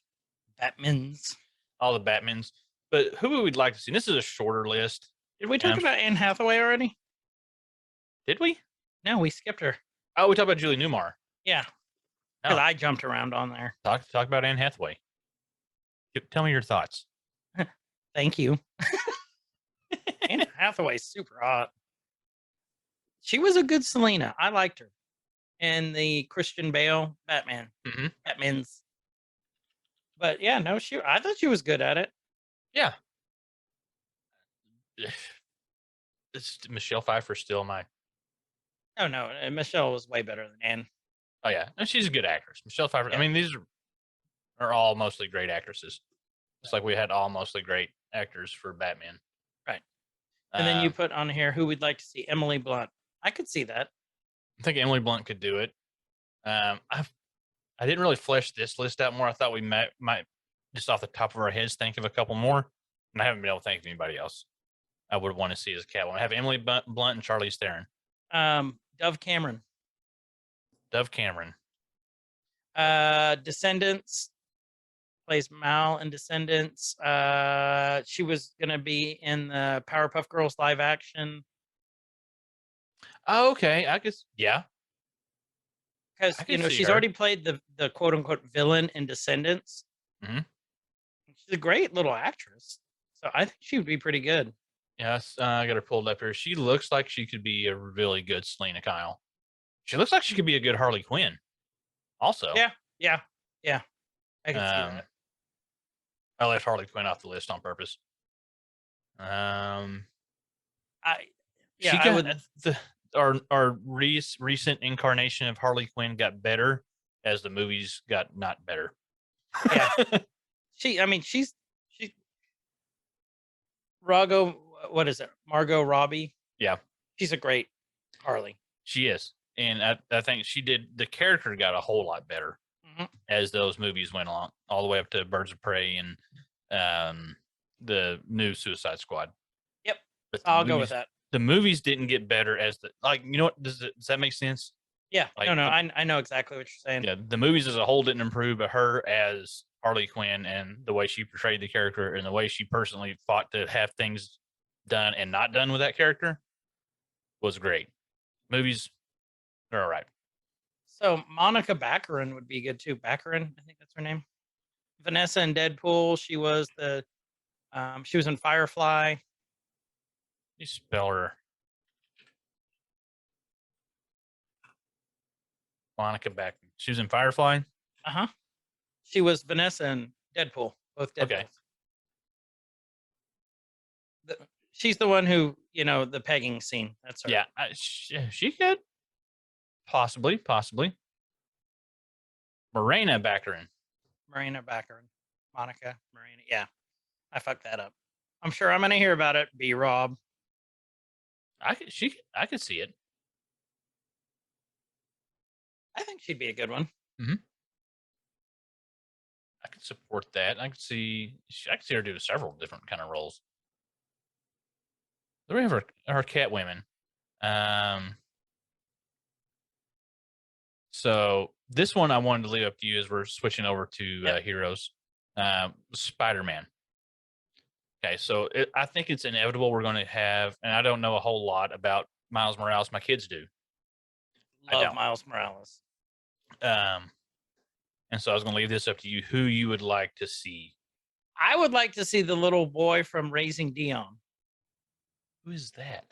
Batmans. all the Batmans. But who would we like to see? This is a shorter list. Did we And talk about Anne Hathaway already? did we? No, we skipped her. Oh, we talked about Julie Newmar. Yeah, because No. I jumped around on there. Talk about Anne Hathaway. Tell me your thoughts. Thank you. Anne Hathaway's super hot. She was a good Selena. I liked her. And the Christian Bale Batman. Mhm. Batmans. But yeah, no, I thought she was good at it. Yeah. It's Michelle Pfeiffer still my. Oh no, Michelle was way better than Anne. Oh yeah, and she's a good actress. Michelle Pfeiffer. Yeah. I mean, these are all mostly great actresses. Just like we had all mostly great actors for Batman. Right. And then you Um, put on here who we'd like to see. Emily Blunt. I could see that. I think Emily Blunt could do it. I didn't really flesh this list out more. I thought we might just off the top of our heads think of a couple more, and I haven't been able to think of anybody else I would want to see as Catwoman. I have Emily Blunt and Charlize Theron. Dove Cameron. Dove Cameron. Descendants, plays Mal in Descendants. She was gonna be in the Powerpuff Girls live action Oh, okay. I guess yeah. because I can see she's her. already played the quote unquote villain in Descendants. Mhm. She's a great little actress, so I think she would be pretty good. Yes, I got her pulled up here. She looks like she could be a really good Selena Kyle. She looks like she could be a good Harley Quinn. Also, Yeah, yeah, yeah. I can see um, that. I left Harley Quinn off the list on purpose. I She yeah, I got would. our recent incarnation of Harley Quinn got better as the movies got not better. Yeah. She's what is it? Margot Robbie. Yeah, She's a great Harley. she is. And I think the character got a whole lot better as those movies went along, all the way up to Birds of Prey and the new Suicide Squad. Yep. But I'll go with that. The movies didn't get better as what, does that make sense? Yeah. Like, I know exactly what you're saying. Yeah, the movies as a whole didn't improve, but her as Harley Quinn and the way she portrayed the character and the way she personally fought to have things done and not done with that character was great. Movies, they're all right. So Monica Baccarin would be good too. Baccarin, I think that's her name. Vanessa in Deadpool. She was in Firefly. You spell her. Monica Baccarin. She was in Firefly? Uh-huh. She was Vanessa in Deadpool. Both Deadpools. Okay. She's the one who, the pegging scene. That's her. Yeah, she could. Possibly. Morena Baccarin. Marina Baccarin. Monica Marina. Yeah. I fucked that up. I'm sure I'm going to hear about it. B-Rob. I could see it. I think she'd be a good one. Mm-hmm. I could support that. I could see her do several different kind of roles. Then we have her Catwoman. So this one I wanted to leave up to you as we're switching over to heroes. Spider-Man. Okay, so I think it's inevitable we're going to have, and I don't know a whole lot about Miles Morales. My kids do. Love Miles Morales. And so I was going to leave this up to you, who you would like to see. I would like to see the little boy from Raising Dion. Who is that?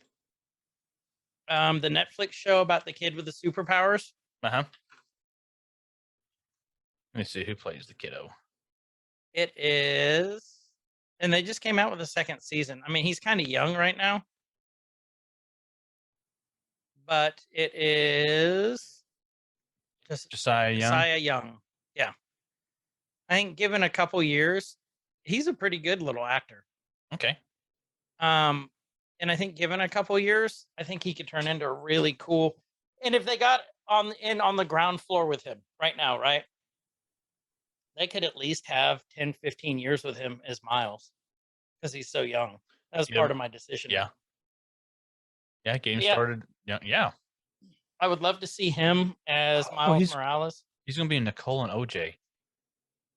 The Netflix show about the kid with the superpowers. Uh-huh. Let me see who plays the kiddo. It is, and they just came out with a second season. I mean, he's kind of young right now, but it is Josiah Young. Josiah Young. Yeah. I think given a couple years, he's a pretty good little actor. Okay. And I think given a couple years, I think he could turn into a really cool. And if they got on the ground floor with him right now, right? They could at least have 10, 15 years with him as Miles because he's so young. That was part of my decision. Yeah. Yeah, game started. Yeah. I would love to see him as Miles Morales. He's going to be in Nicole and OJ.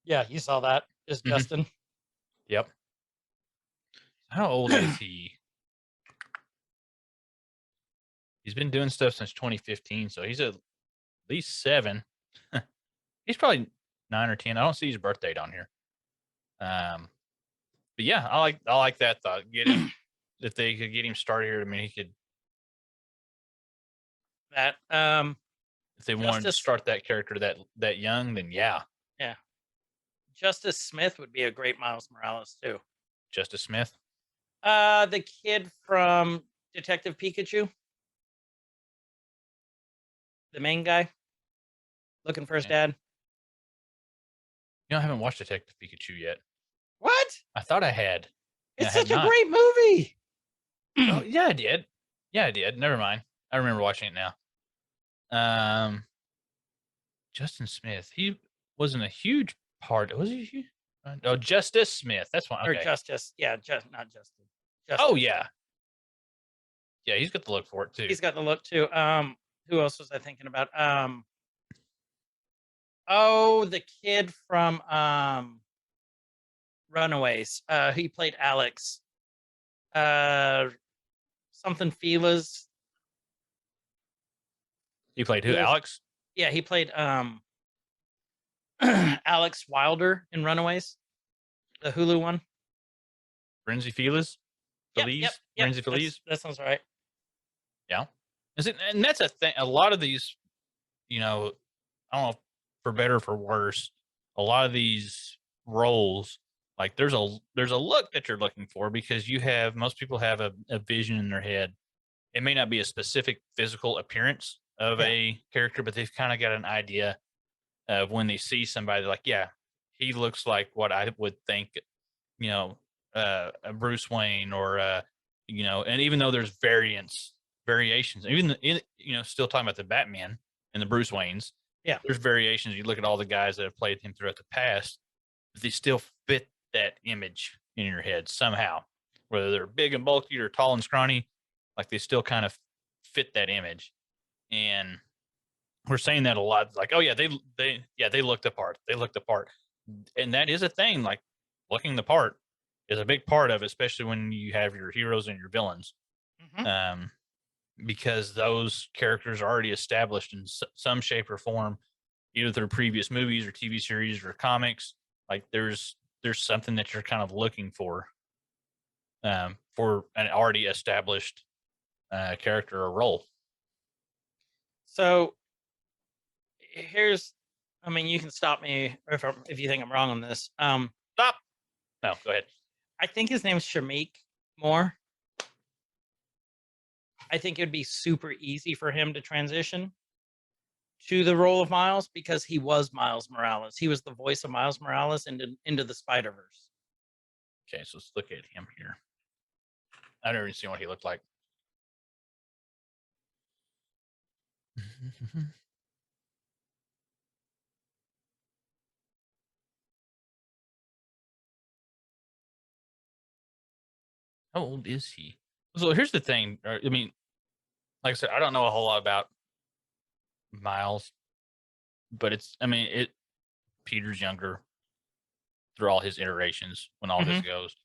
Yeah, you saw that. Is Justin. Yep. How old is he? He's been doing stuff since 2015, so he's at least 7. He's probably 9 or 10. I don't see his birth date on here. But yeah, I like that thought. Get him if they could get him started here. I mean, he could. That if they wanted to start that character that young, then yeah. Yeah. Justice Smith would be a great Miles Morales too. Justice Smith. The kid from Detective Pikachu. The main guy looking for his dad. I haven't watched Detective Pikachu yet. What? I thought I had. It's such a great movie. Oh, yeah, I did. Yeah, I did. Never mind. I remember watching it now. Justin Smith. He wasn't a huge part. Was he? Oh, Justice Smith. That's one. Okay. Or Justice. Yeah, not Justin. Oh, yeah. Yeah, he's got the look for it, too. He's got the look, too. Who else was I thinking about? The kid from Runaways. He played Alex. Something Fila's. He played who? Alex? Yeah, he played Alex Wilder in Runaways, the Hulu one. Renzi Feliz? Yep. Renzi Feliz? That sounds right. Yeah. And that's a thing. A lot of these, I don't know if for better or for worse, a lot of these roles, like there's a look that you're looking for because most people have a vision in their head. it may not be a specific physical appearance of Yeah. a character, but they've kind of got an idea of when they see somebody, they're like, yeah, he looks like what I would think, you know, a Bruce Wayne or, you know, and even though there's variations, even, you know, still talking about the Batman and the Bruce Waynes, Yeah. there's variations. You look at all the guys that have played him throughout the past, they still fit that image in your head somehow, whether they're big and bulky or tall and scrawny, like they still kind of fit that image. And we're saying that a lot, like, oh yeah, they looked the part. They looked the part. And that is a thing, like looking the part is a big part of it, especially when you have your heroes and your villains. Mhm. Because those characters are already established in some shape or form, either through previous movies or TV series or comics. Like there's something that you're kind of looking for an already established character or role. So here's, I mean, you can stop me if you think I'm wrong on this. Stop. No, go ahead. I think his name's Shamik Moore. I think it'd be super easy for him to transition to the role of Miles because he was Miles Morales. He was the voice of Miles Morales into the Spider-Verse. Okay, so let's look at him here. I've never even seen what he looked like. How old is he? So here's the thing. I mean, like I said, I don't know a whole lot about Miles, but Peter's younger through all his iterations when all this goes.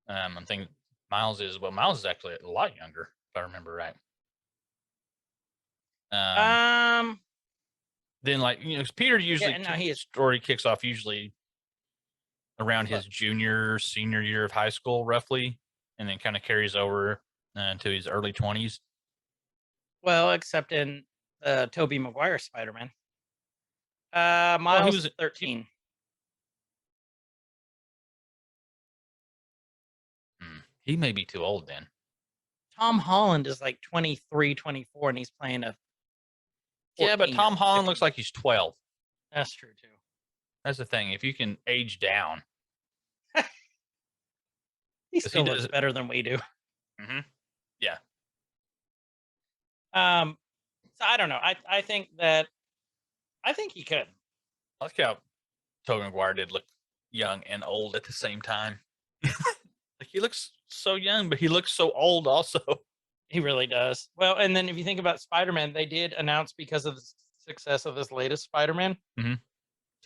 I'm thinking Miles is actually a lot younger, if I remember right. Then, like, you know, Peter usually story kicks off usually around his junior, senior year of high school, roughly, and then kind of carries over to his early 20s. Well, except in Tobey Maguire Spider-Man. Miles was 13. He may be too old then. Tom Holland is like 23, 24, and he's playing a. Yeah, but Tom Holland looks like he's 12. That's true too. That's the thing. If you can age down, he still looks better than we do. Yeah. So I don't know. I think he could. I like how Tobey Maguire did look young and old at the same time. Like he looks so young, but he looks so old also. He really does. Well, and then if you think about Spider-Man, they did announce because of the success of this latest Spider-Man,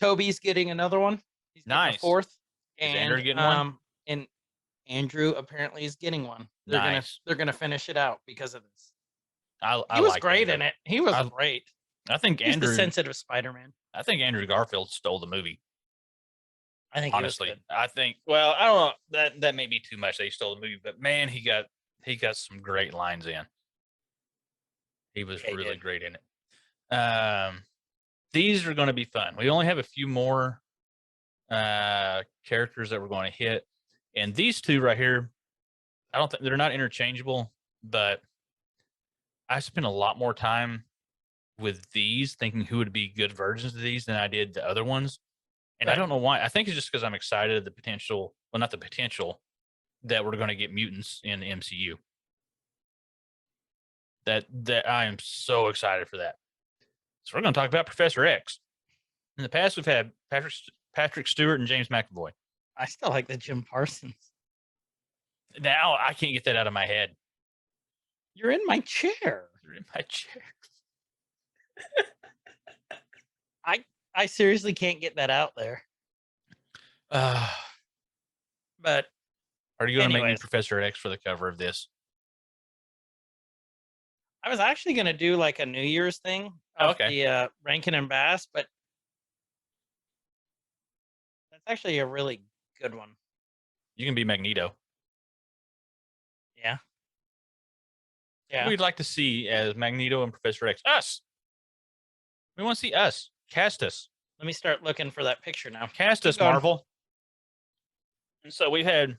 Toby's getting another one. He's getting a fourth. Is Andrew getting one? And Andrew apparently is getting one. They're gonna finish it out because of this. He was great in it. He was great. I think he's the sensitive Spider-Man. I think Andrew Garfield stole the movie. I think honestly, I think. Well, I don't know. That may be too much. That he stole the movie, but man, he got some great lines in. He was really great in it. These are going to be fun. We only have a few more characters that we're going to hit, and these two right here, I don't think they're not interchangeable, but I spent a lot more time with these thinking who would be good versions of these than I did the other ones. And I don't know why. I think it's just because I'm excited at the potential. Well, not the potential that we're going to get mutants in the MCU. That I am so excited for that. So we're going to talk about Professor X. In the past, we've had Patrick Stewart and James McAvoy. I still like the Jim Parsons. Now I can't get that out of my head. You're in my chair. You're in my chair. I seriously can't get that out there. But are you going to make me Professor X for the cover of this? I was actually going to do like a New Year's thing of the Rankin and Bass, but that's actually a really good one. You can be Magneto. Yeah. Yeah. We'd like to see as Magneto and Professor X. Us. We want to see us. Cast us. Let me start looking for that picture now. Cast us, Marvel. And so we've had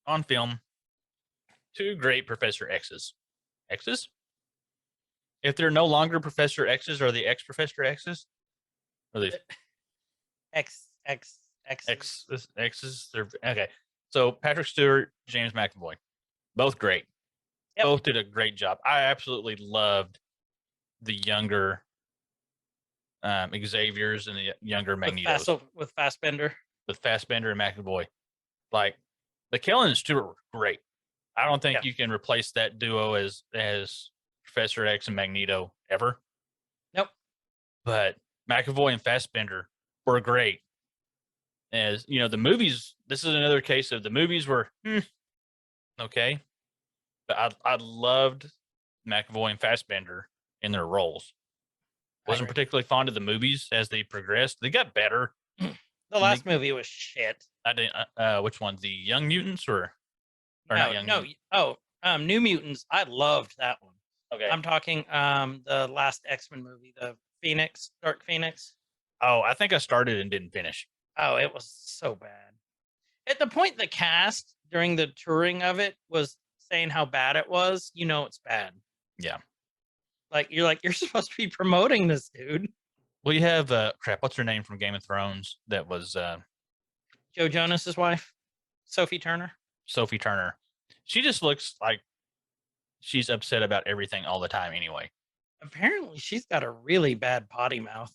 on film 2 great Professor X's. X's. If they're no longer Professor X's, are they ex-Professor X's? Are they X. X's? They're okay. So Patrick Stewart, James McAvoy, both great. Yep. Both did a great job. I absolutely loved the younger Xavier's and the younger Magneto's With Fassbender. with Fassbender and McAvoy. Like the Kellen and Stewart were great. I don't think you can replace that duo as Professor X and Magneto ever. Nope. But McAvoy and Fassbender were great. As you know, the movies. This is another case of the movies were okay, but I loved McAvoy and Fassbender in their roles. Wasn't particularly fond of the movies as they progressed. They got better. The last movie was shit. I didn't. Which one? The Young Mutants or not Young Mutants? New Mutants. I loved that one. Okay. I'm talking the last X-Men movie, the Dark Phoenix. Oh, I think I started and didn't finish. Oh, it was so bad. At the point the cast during the touring of it was saying how bad it was, you know it's bad. Yeah. You're supposed to be promoting this, dude. Well, you have crap. What's her name from Game of Thrones? That was Joe Jonas's wife, Sophie Turner. Sophie Turner. She just looks like she's upset about everything all the time. Anyway, apparently she's got a really bad potty mouth.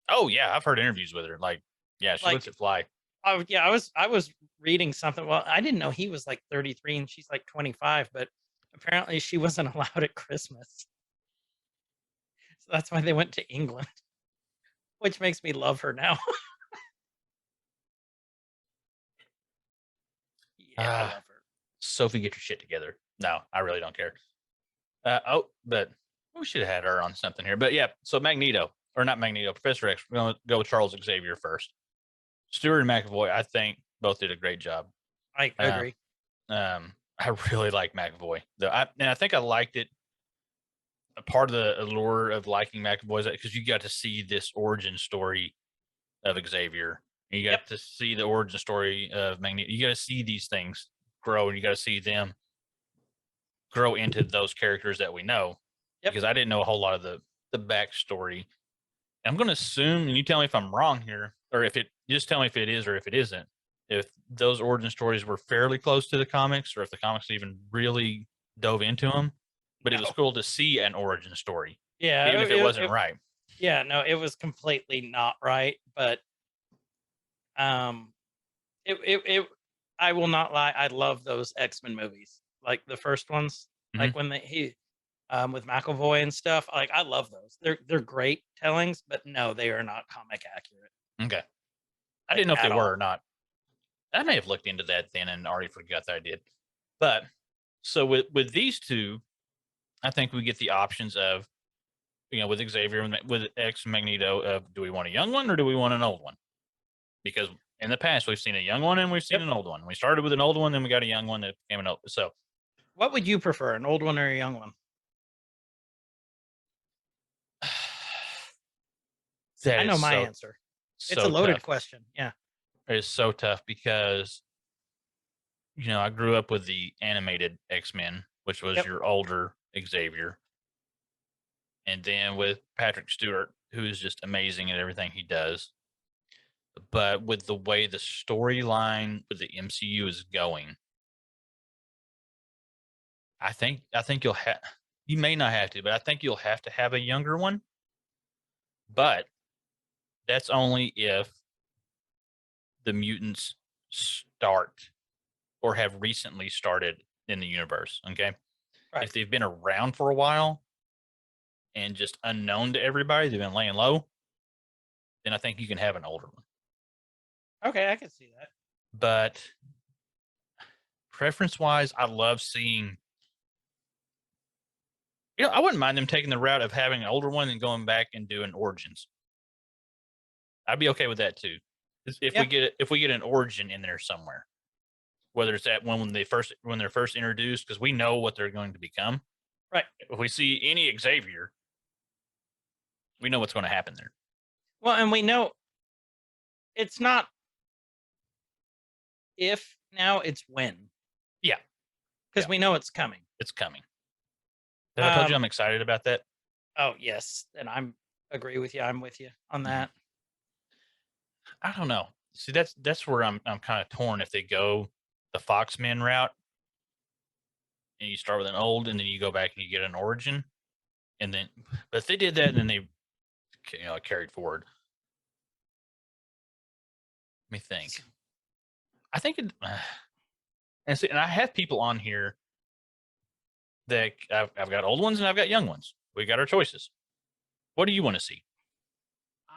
Oh yeah, I've heard interviews with her. She looks at Fly. Oh yeah, I was reading something. Well, I didn't know he was like 33 and she's like 25, but apparently she wasn't allowed at Christmas. So that's why they went to England, which makes me love her now. I love her. Sophie, get your shit together. No, I really don't care. But we should have had her on something here. But yeah, so Magneto, or not Magneto, Professor X. We're going to go with Charles Xavier first. Stewart and McAvoy, I think, both did a great job. I agree. I really like McAvoy. I think I liked it. A part of the allure of liking McAvoy is because you got to see this origin story of Xavier. And you got to see the origin story of Magneto. You got to see these things grow, and you got to see them grow into those characters that we know. Because I didn't know a whole lot of the backstory. I'm going to assume, and you tell me if I'm wrong here, or just tell me if it is or if it isn't, if those origin stories were fairly close to the comics, or if the comics even really dove into them. But it was cool to see an origin story. Yeah. Even if it wasn't right. Yeah, no, it was completely not right. But I will not lie, I love those X-Men movies. Like the first ones. Mm-hmm. Like when with McAvoy and stuff. Like I love those. They're great tellings, but no, they are not comic accurate. Okay. I didn't know if they were or not. I may have looked into that then and already forgot that I did. But so with these two, I think we get the options of, with Xavier, with X Magneto, of do we want a young one or do we want an old one? Because in the past, we've seen a young one and we've seen an old one. We started with an old one, then we got a young one that became an old. So what would you prefer, an old one or a young one? I know my answer. It's a loaded question. Yeah. It's so tough because, I grew up with the animated X-Men, which was your older Xavier. And then with Patrick Stewart, who is just amazing at everything he does. But with the way the storyline with the MCU is going, I think you may not have to, but I think you'll have to have a younger one. But that's only if the mutants start or have recently started in the universe. Okay. Right. If they've been around for a while and just unknown to everybody, they've been laying low, then I think you can have an older one. Okay, I can see that. But preference wise, I love seeing, I wouldn't mind them taking the route of having an older one and going back and doing origins. I'd be okay with that too. If we get an origin in there somewhere, whether it's at when they're first introduced, because we know what they're going to become. Right. If we see any Xavier, we know what's going to happen there. Well, and we know it's not if now, it's when. Yeah. Because we know it's coming. It's coming. Have I told you Um, I'm excited about that? oh yes, and agree with you. I'm with you on Mhm. that. I don't know. See, that's where I'm kind of torn. If they go the Foxmen route and you start with an old, and then you go back and you get an origin, and then, but if they did that and then they carried forward, let me think. I think it, and see, and I have people on here that I've got old ones and I've got young ones. We got our choices. What do you want to see?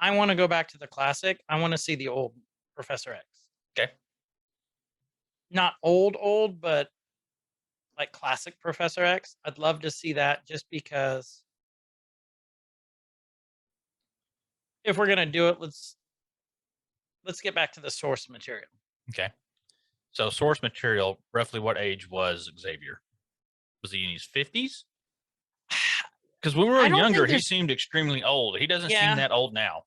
I want to go back to the classic. I want to see the old Professor X. Okay. Not old, but like classic Professor X. I'd love to see that just because if we're gonna do it, let's get back to the source material. Okay. So source material, roughly what age was Xavier? Was he in his 50s? Because when we were I don't younger, think he there's seemed extremely old. He doesn't seem yeah. that old now.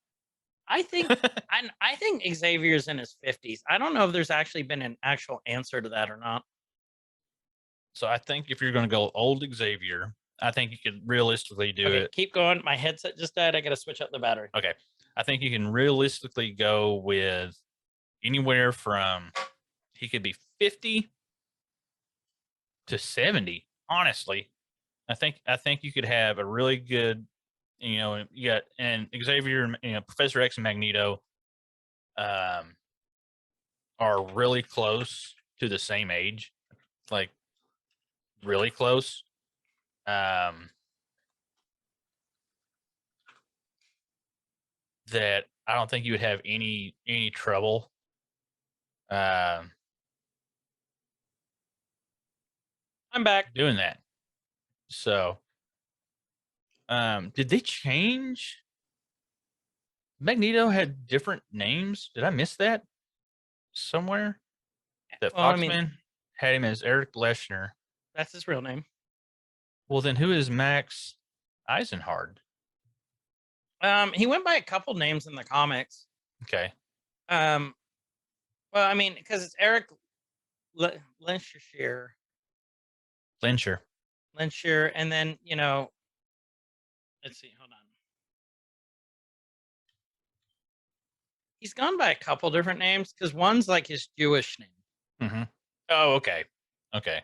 I think I think Xavier's in his 50s. I don't know if there's actually been an actual answer to that or not. So I think if you're going to go old Xavier, I think you could realistically do Okay, it. keep going. My headset just died. I got to switch out the battery. Okay. I think you can realistically go with anywhere from he could be 50 to 70, honestly. I think you could have a really good, you got and Xavier and Professor X and Magneto um are really close to the same age. Like really close. Um that I don't think you would have any trouble um I'm back. doing that. So did they change Magneto had different names? Did I miss that somewhere? That Well, I mean, Foxman had him as Eric Leschner. that's his real name. Well, then who is Max Eisenhard? He went by a couple names in the comics. Okay. Um, well, I mean, because it's Eric Lynchshire, Lyncher. and then let's see, hold on. He's gone by a couple different names because one's like his Jewish name, Mm-hmm. Oh, okay. Okay.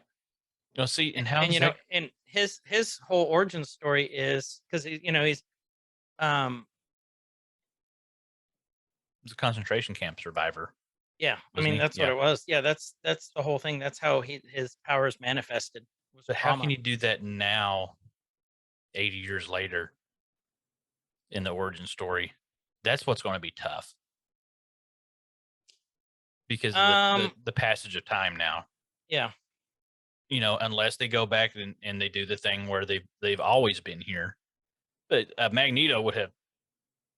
Well, see, and how and does that and his whole origin story is because he's um was a concentration camp survivor, yeah, I wasn't mean he? that's what Yeah. it was. Yeah, that's the whole thing. That's how his powers manifested was But how trauma. can you do that now, 80 years later, in the origin story? That's what's going to be tough because of the passage of time now. Yeah. Unless they go back and they do the thing where they've always been here. But Magneto would have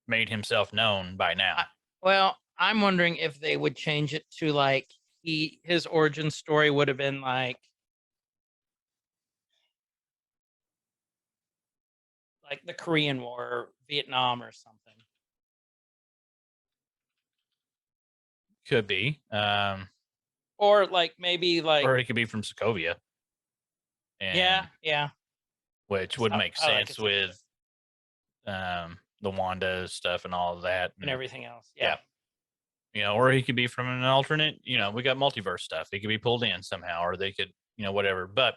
made himself known by now. Well, I'm wondering if they would change it to like his origin story would have been like the Korean War or Vietnam or something. Could be. Or like maybe like Or he could be from Sokovia. And yeah. which would make I like sense it with the Wanda stuff and all of that. and everything else. Yeah. Or he could be from an alternate, we got multiverse stuff. He could be pulled in somehow, or they could, whatever. But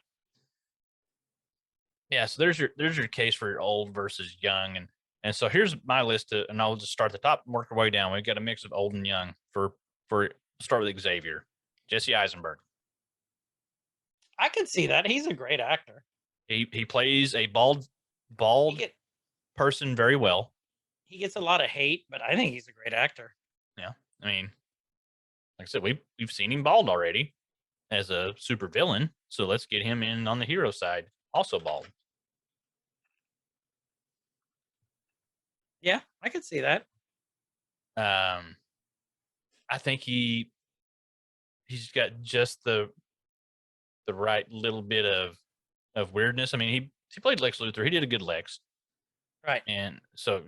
yeah, so there's your case for your old versus young. And so here's my list and I'll just start at the top and work our way down. We've got a mix of old and young for start with Xavier. Jesse Eisenberg. I could see that. He's a great actor. He plays a bald person very well. He gets a lot of hate, but I think he's a great actor. Yeah. I mean, like I said, we've seen him bald already as a super villain. So let's get him in on the hero side, also bald. Yeah, I could see that. I think he's got just the right little bit of weirdness. I mean, he played Lex Luthor. He did a good Lex. Right. And so,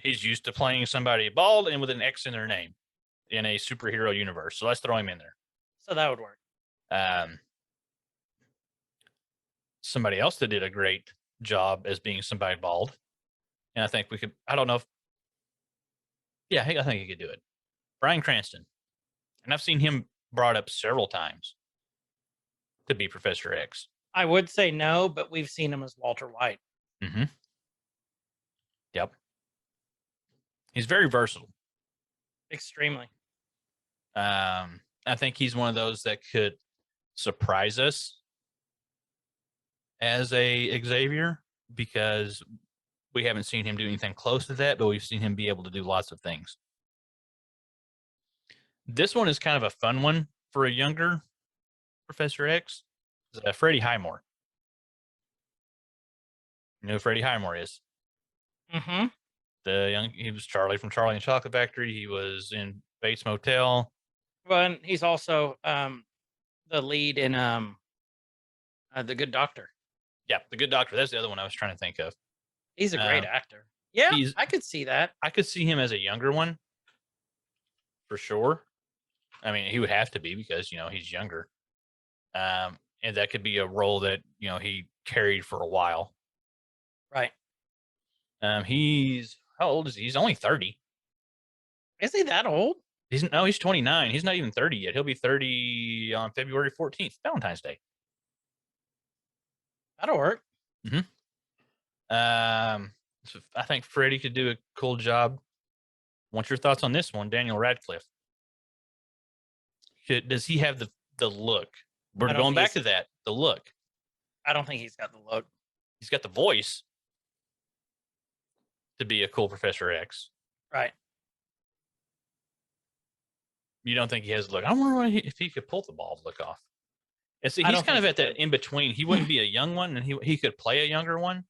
he's used to playing somebody bald and with an X in their name in a superhero universe. So let's throw him in there. So that would work. somebody else that did a great job as being somebody bald. And I think we could, I don't know if, yeah, I think he could do it. Bryan Cranston. And I've seen him brought up several times to be Professor X. I would say no, but we've seen him as Walter White. Mm-hmm. Yep. He's very versatile. Extremely. I think he's one of those that could surprise us as a Xavier, because we haven't seen him do anything close to that, but we've seen him be able to do lots of things. This one is kind of a fun one for a younger Professor X. Freddie Highmore. You know who Freddie Highmore is? Mm-hmm. He was Charlie from Charlie and the Chocolate Factory. He was in Bates Motel. Well, and he's also the lead in The Good Doctor. Yeah, The Good Doctor. That's the other one I was trying to think of. He's a great actor. Yeah, I could see that. I could see him as a younger one for sure. I mean, he would have to be because, he's younger. And that could be a role that, he carried for a while. Right. He's, how old is he? He's only 30. Is he that old? He's 29. He's not even 30 yet. He'll be 30 on February 14th, Valentine's Day. That'll work. Mm-hmm. So I think Freddie could do a cool job. What's your thoughts on this one, Daniel Radcliffe? Does he have the look? We're going back to that. The look. I don't think he's got the look. He's got the voice to be a cool Professor X. Right. You don't think he has the look? I wonder if he could pull the bald look off. And see, he's kind of at that in between. He wouldn't be a young one, and he could play a younger one.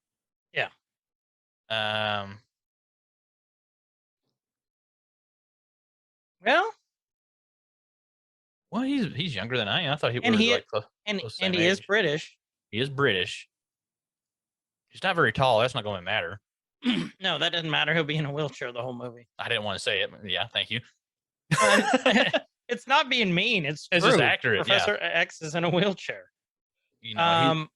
Yeah. Well, he's younger than I am. I thought he was close and he is British. He is British. He's not very tall. That's not going to matter. No, that doesn't matter. He'll be in a wheelchair the whole movie. I didn't want to say it. Yeah, thank you. It's not being mean. It's just accurate. Professor X is in a wheelchair.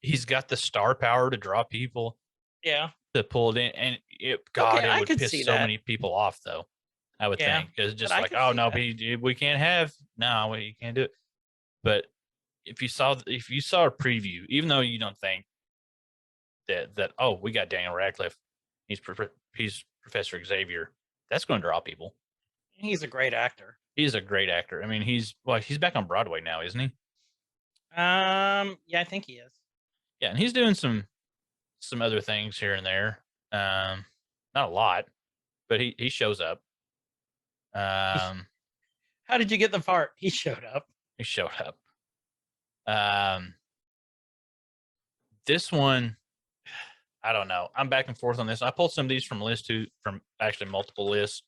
He's got the star power to draw people. Yeah. To pull it in, and it would piss so many people off, though. I would think, because just like, oh no, we can't have you can't do it. But if you saw a preview, even though you don't think that oh, we got Daniel Radcliffe, he's Professor Xavier, that's going to draw people. He's a great actor. He's a great actor. I mean, he's back on Broadway now, isn't he? Yeah, I think he is. Yeah, and he's doing some other things here and there. Not a lot, but he shows up. How did you get the part? He showed up. He showed up. This one, I don't know. I'm back and forth on this. I pulled some of these from actually multiple lists.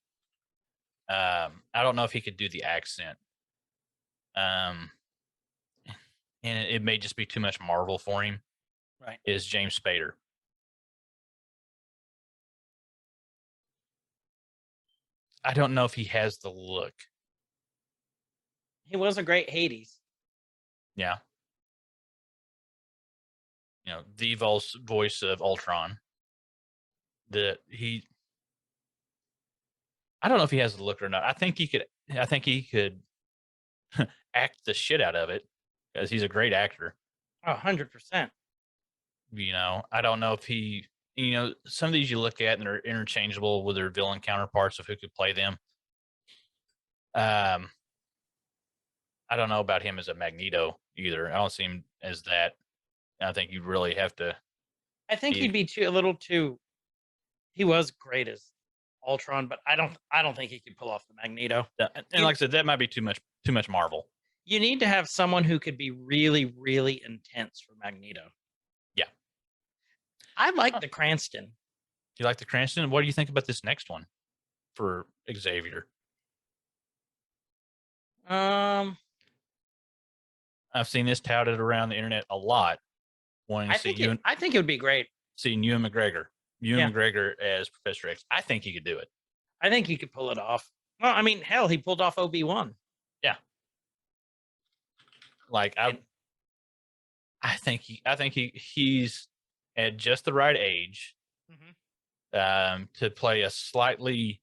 I don't know if he could do the accent. And it may just be too much Marvel for him. Right. Is James Spader. I don't know if he has the look. He was a great Hades. Yeah. The voice of Ultron. I don't know if he has the look or not. I think he could act the shit out of it, because he's a great actor. 100%. I don't know if he, some of these you look at and they're interchangeable with their villain counterparts of who could play them. I don't know about him as a Magneto either. I don't see him as that. I think you really have to. I think he'd be a little too. He was great as Ultron, but I don't think he could pull off the Magneto. And like I said, that might be too much Marvel. You need to have someone who could be really, really intense for Magneto. Yeah. I like the Cranston. You like the Cranston? What do you think about this next one for Xavier? I've seen this touted around the internet a lot. I think it would be great. Seeing Ewan McGregor as Professor X. I think he could do it. I think he could pull it off. Well, I mean, hell, he pulled off Obi-Wan. Yeah. Like I I think he's at just the right age to play a slightly.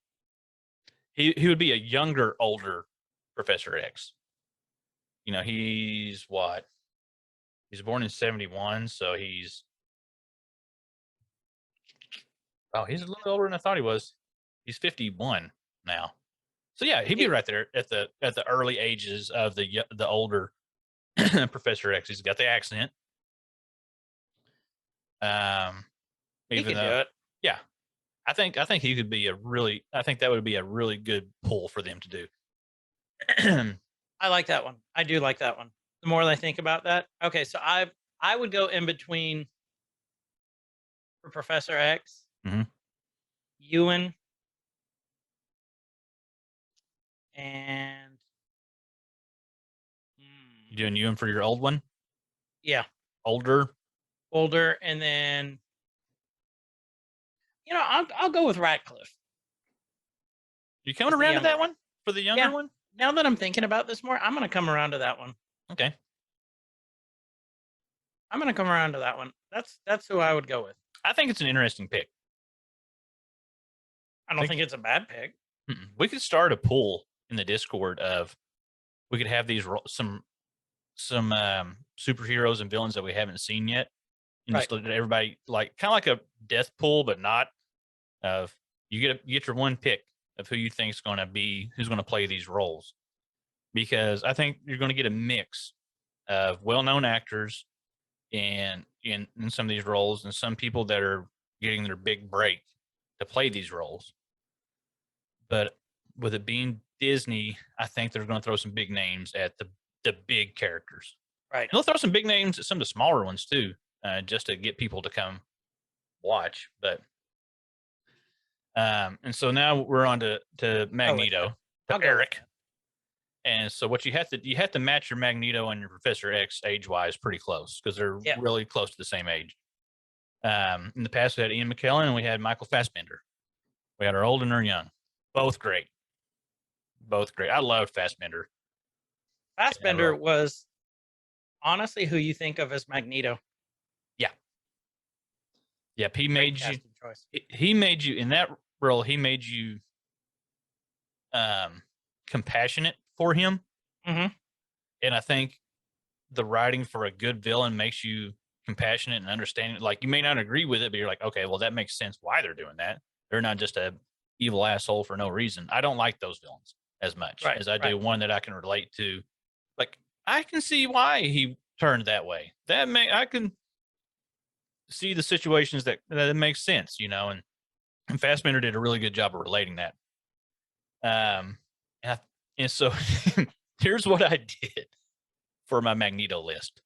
He would be a younger, older Professor X. You know, he's what? He's born in 71, so he's he's a little older than I thought he was. He's 51 now. So yeah, he'd be right there at the early ages of the older Professor X. He's got the accent. He Even could do though, it. yeah, I think he could be I think that would be a really good pull for them to do. I like that one. I do like that one. The more I think about that, okay, so I would go in between for Professor X, Mhm. Ewan, and You doing Ewan for your old one? yeah, Older? older, and then I'll go with Ratcliffe. You coming As the around to younger that one. one for the younger Yeah. one? Now that I'm thinking about this more, I'm gonna come around to that one. Okay. I'm gonna come around to that one. That's who I would go with. I think it's an interesting pick. I don't think it's a bad pick. We could start a pool in the Discord of we could have these some superheroes and villains that we haven't seen yet, and just let everybody like kind of like a death pool, but not of you get your one pick of who you think is going to be who's going to play these roles, because I think you're going to get a mix of well-known actors in some of these roles and some people that are getting their big break to play these roles. But with it being Disney, I think they're going to throw some big names at the big characters. Right. And they'll throw some big names at some of the smaller ones too, just to get people to come watch. But and so now we're on to Magneto, to Eric. And so what you have to match your Magneto and your Professor X age wise pretty close, because they're really close to the same age. In the past, we had Ian McKellen and we had Michael Fassbender. We had our old and our young, both great. Both great. I loved Fassbender. Fassbender was honestly who you think of as Magneto. Yeah. Yep. He made you. He made you in that role. He made you compassionate for him. Mm-hmm. And I think the writing for a good villain makes you compassionate and understanding. Like, you may not agree with it, but you're like, okay, well, that makes sense why they're doing that. They're not just a evil asshole for no reason. I don't like those villains as much as I do one that I can relate to. Like, I can see why he turned that way. I can see the situations that it makes sense, and Fassbender did a really good job of relating that. And so here's what I did for my Magneto list.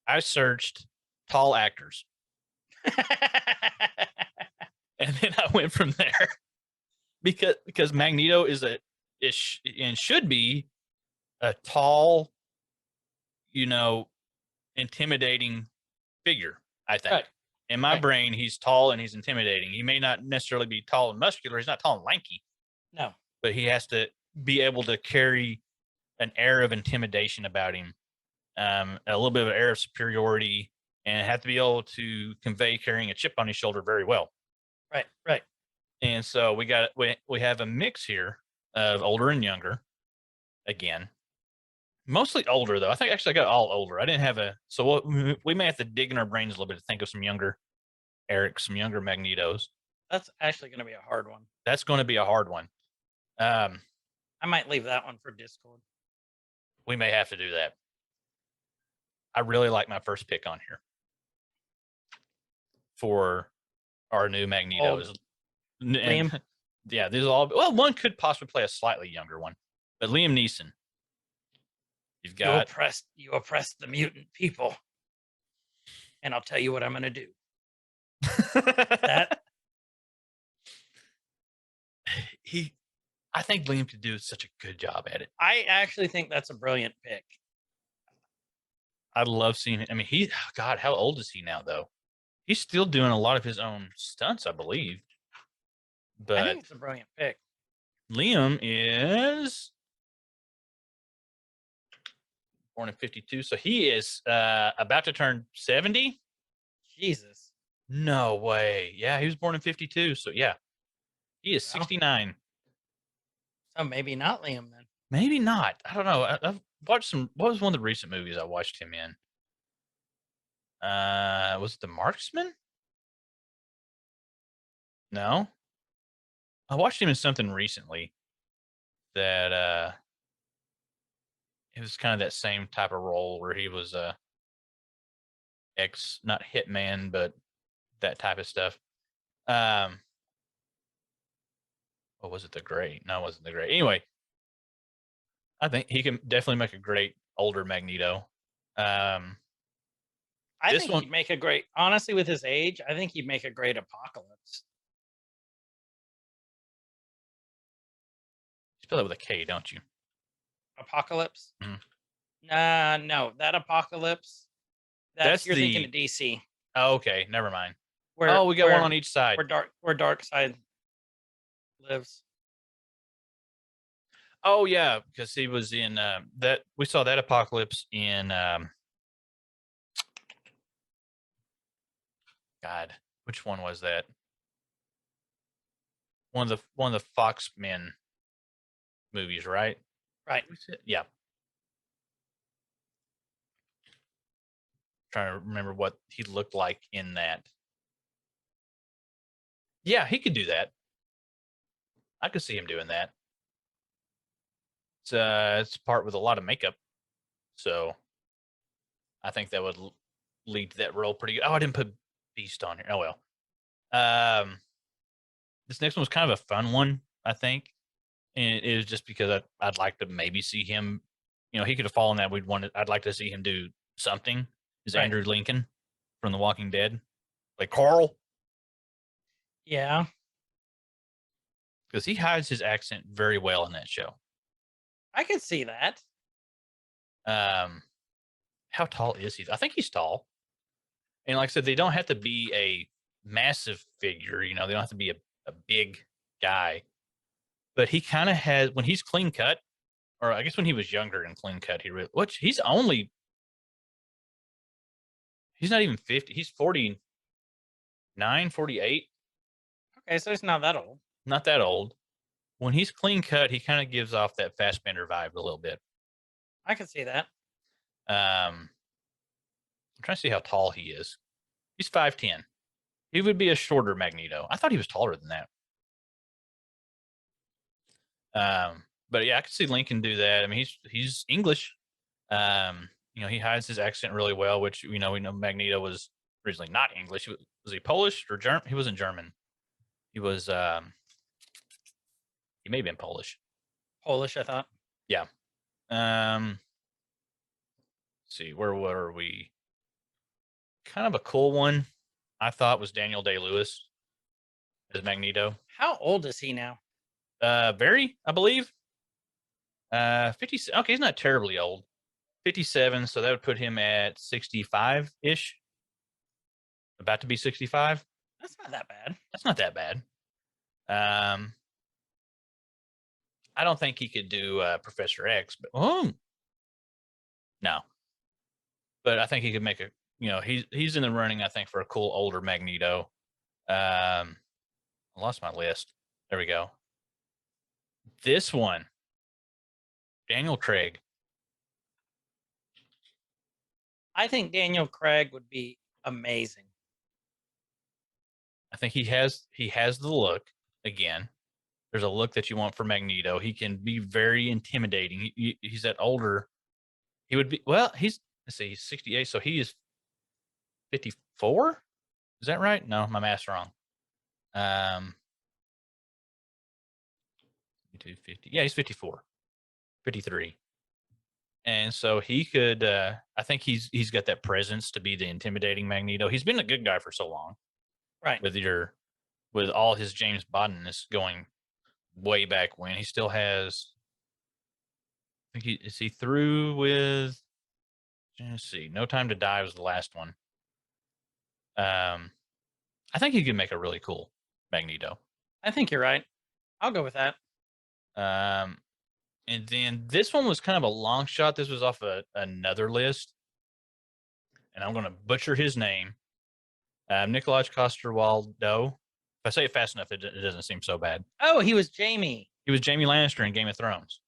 I searched tall actors. And then I went from there because Magneto should be a tall, intimidating figure, I think. Right. In my brain, he's tall and he's intimidating. He may not necessarily be tall and muscular. He's not tall and lanky. No. But he has to be able to carry an air of intimidation about him, a little bit of an air of superiority, and have to be able to convey carrying a chip on his shoulder very well. Right. And so we have a mix here of older and younger. Again, mostly older though. I think actually I got all older. I didn't have we may have to dig in our brains a little bit to think of some younger Eric, some younger Magnetos. That's actually going to be a hard one. That's going to be a hard one. I might leave that one for Discord. We may have to do that. I really like my first pick on here for our new Magneto. Liam. Yeah, these are all. Well, one could possibly play a slightly younger one, but Liam Neeson. You've got you oppressed the mutant people, and I'll tell you what I'm going to do. I think Liam could do such a good job at it. I actually think that's a brilliant pick. I love seeing it. I mean, God, how old is he now, though? He's still doing a lot of his own stunts, I believe. But I think it's a brilliant pick. Liam is born in 52. So he is about to turn 70. Jesus. No way. Yeah, he was born in 52. So yeah, he is Well. 69. So maybe not Liam then. Maybe not. I don't know. I've watched some. What was one of the recent movies I watched him in? Was it The Marksman? No, I watched him in something recently that it was kind of that same type of role where he was not hitman, but that type of stuff. What was it? The Gray? No, it wasn't The Gray. Anyway, I think he can definitely make a great older Magneto. I This think one- he'd make a great, honestly, with his age, I think he'd make a great Apocalypse. You spell it with a K, don't you? Apocalypse? Mhm. No, that Apocalypse. That's You're thinking the- of DC. Oh, okay, never mind. Where, Oh, we got one on each side. where Darkseid lives. Oh yeah, because he was in that. We saw that Apocalypse in God, which one was that? One of the Fox Men movies, right? Right. Yeah. Trying to remember what he looked like in that. Yeah, he could do that. I could see him doing that. It's a part with a lot of makeup, so I think that would lead to that role pretty good. Oh, I didn't put Beast on here. Oh well. This next one was kind of a fun one, I think, and it was just because I'd like to maybe see him. You know, he could have fallen that I'd like to see him do something. Is Right. Andrew Lincoln from The Walking Dead, like Carl, Yeah. because he hides his accent very well in that show. I could see that. How tall is he? I think he's tall. And like I said, they don't have to be a massive figure. You know, they don't have to be a big guy. But he kind of has, when he's clean cut, or I guess when he was younger and clean cut, he's not even 50. He's 49, 48. Okay, so he's not that old. Not that old. When he's clean cut, he kind of gives off that Fassbender vibe a little bit. I can see that. I'm trying to see how tall he is. He's 5'10". He would be a shorter Magneto. I thought he was taller than that. But yeah, I could see Lincoln do that. I mean, he's English. You know, he hides his accent really well, which we know Magneto was originally not English. Was he Polish or German? He wasn't German. He was he may have been Polish. Polish, I thought. Yeah. Let's see, where were we? Kind of a cool one, I thought, was Daniel Day-Lewis as Magneto. How old is he now? Very, I believe. 50. Okay, he's not terribly old. 57, so that would put him at 65-ish. About to be 65. That's not that bad. That's not that bad. I don't think he could do Professor X, but no. But I think he could make he's in the running, I think, for a cool older Magneto. I lost my list. There we go. This one, Daniel Craig. I think Daniel Craig would be amazing. I think he has the look again. There's a look that you want for Magneto. He can be very intimidating. He's that older. He would be, well, he's 68, so he is 54. Is that right? No, my math's wrong. 50. Yeah, he's 54, 53. And so he could, I think he's got that presence to be the intimidating Magneto. He's been a good guy for so long. Right. With all his James Bondness going way back when. He still has, I think is he through with, let's see, No Time to Die was the last one. I think he could make a really cool Magneto. I think you're right. I'll go with that. And And then this one was kind of a long shot. This was off another list, and I'm going to butcher his name. Nikolaj Coster-Waldau. If I say it fast enough, it doesn't seem so bad. Oh, he was Jamie. He was Jaime Lannister in Game of Thrones.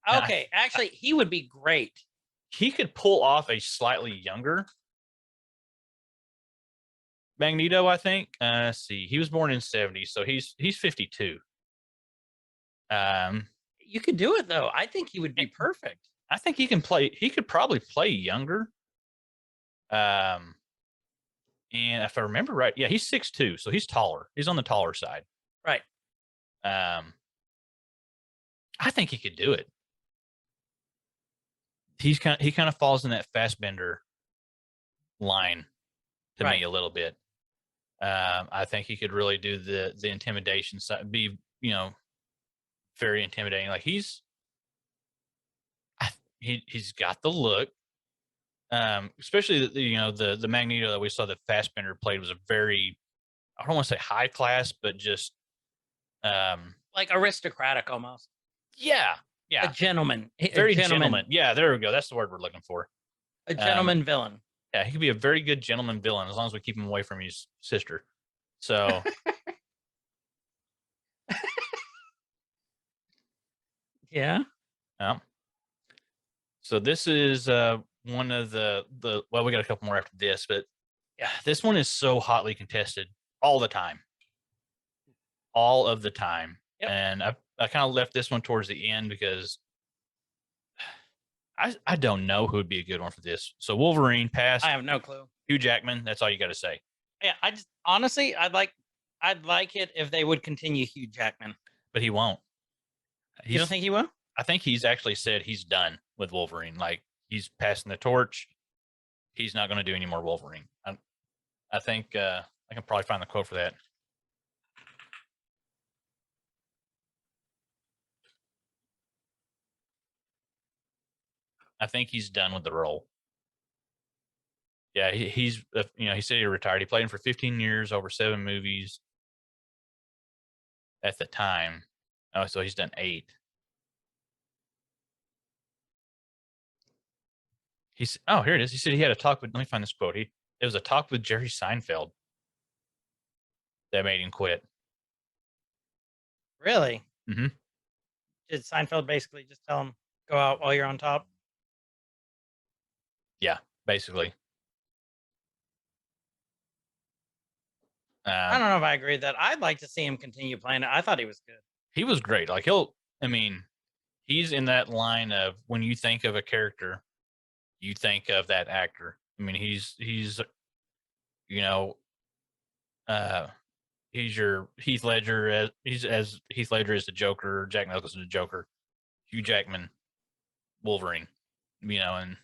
And Okay, actually, he would be great. He could pull off a slightly younger Magneto, I think. Let's see. He was born in 70, so he's 52. You could do it though. I think he would be perfect. I think he can play. He could probably play younger. And if I remember right, yeah, he's 6'2", so he's taller. He's on the taller side. Right. I think he could do it. He kind of falls in that Fassbender line to me a little bit. I think he could really do the intimidation side, be very intimidating. Like he's got the look. Especially the Magneto that we saw that Fassbender played was a very, I don't want to say high class, but just like aristocratic almost. Yeah. A gentleman. Very gentleman. Yeah, there we go. That's the word we're looking for. A gentleman villain. Yeah, he could be a very good gentleman villain as long as we keep him away from his sister. So yeah. So this is one of the well, we got a couple more after this, but yeah, this one is so hotly contested all the time. All of the time. Yep. And I kind of left this one towards the end because I don't know who would be a good one for this. So Wolverine passed. I have no clue. Hugh Jackman, that's all you got to say. Yeah, I just honestly I'd like it if they would continue Hugh Jackman. But he won't. You don't think he will? I think he's actually said he's done with Wolverine. Like he's passing the torch. He's not going to do any more Wolverine. I think I can probably find the quote for that. I think he's done with the role. Yeah, he's he said he retired. He played him for 15 years, over 7 movies at the time. Oh, so he's done 8. Here it is. He said he had a talk with, let me find this quote. It was a talk with Jerry Seinfeld that made him quit. Really? Mm-hmm. Did Seinfeld basically just tell him, go out while you're on top? Yeah, basically. I don't know if I agree with that. I'd like to see him continue playing it. I thought he was good. He was great. Like he's in that line of when you think of a character, you think of that actor. I mean, he's your Heath Ledger as Heath Ledger is the Joker, Jack Nicholson the Joker, Hugh Jackman, Wolverine. And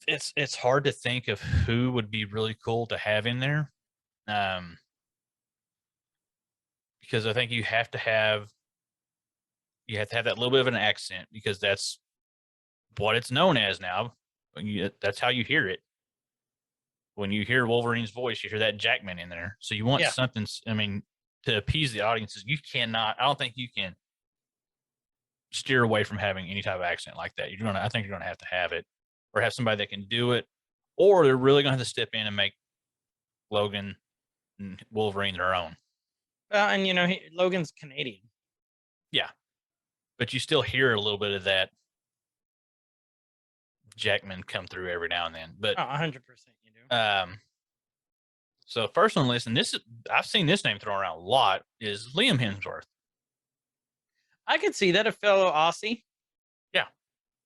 it's hard to think of who would be really cool to have in there. Because I think you have to have that little bit of an accent because that's what it's known as now. That's how you hear it. When you hear Wolverine's voice, you hear that Jackman in there. So you want something, to appease the audiences. I don't think you can steer away from having any type of accent like that. I think you're going to have it or have somebody that can do it, or they're really going to have to step in and make Logan and Wolverine their own. And Logan's Canadian. Yeah, but you still hear a little bit of that Jackman come through every now and then. But 100% you do. So first on the list, and I've seen this name thrown around a lot, is Liam Hemsworth. I could see that, a fellow Aussie. Yeah,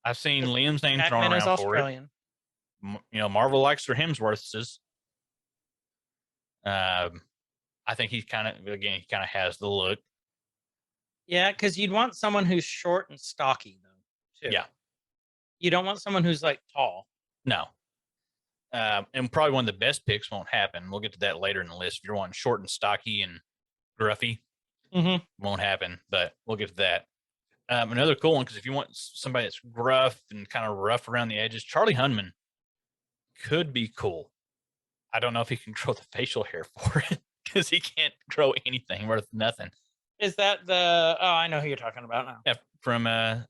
I've seen Liam's name Jackman thrown is around for Australian. it. Marvel likes their Hemsworths. I think he kind of has the look. Yeah, because you'd want someone who's short and stocky, though, too. Yeah. You don't want someone who's, tall. No. And probably one of the best picks won't happen. We'll get to that later in the list. If you're wanting short and stocky and gruffy, won't happen, but we'll get to that. Another cool one, because if you want somebody that's gruff and kind of rough around the edges, Charlie Hunnam could be cool. I don't know if he can grow the facial hair for it because he can't grow anything worth nothing. Is that the? Oh, I know who you're talking about now. Yeah, from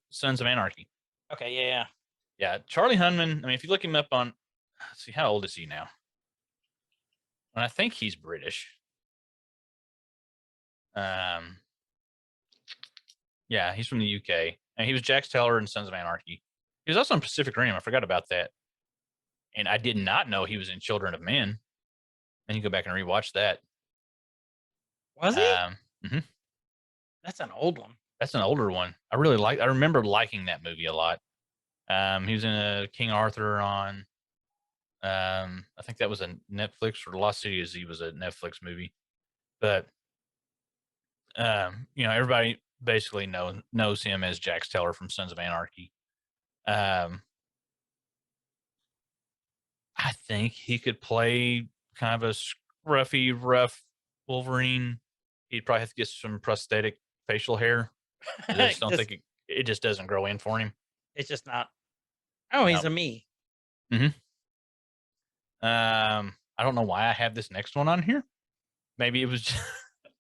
Sons of Anarchy. Okay, yeah. Yeah, Charlie Hunman. I mean, if you look him up on, let's see, how old is he now? And I think he's British. Yeah, he's from the UK, and he was Jax Teller in Sons of Anarchy. He was also in Pacific Rim. I forgot about that, and I did not know he was in Children of Men. And you go back and rewatch that. Was he? Mhm. That's an old one. That's an older one. I remember liking that movie a lot. He was in a King Arthur on. I think that was a Netflix, or Lost City of Z was a Netflix movie. But everybody basically knows him as Jax Teller from Sons of Anarchy. I think he could play kind of a scruffy, rough Wolverine. He'd probably have to get some prosthetic facial hair. I just don't think it just doesn't grow in for him. It's just not. Oh, he's a me. I don't know why I have this next one on here. Maybe it was just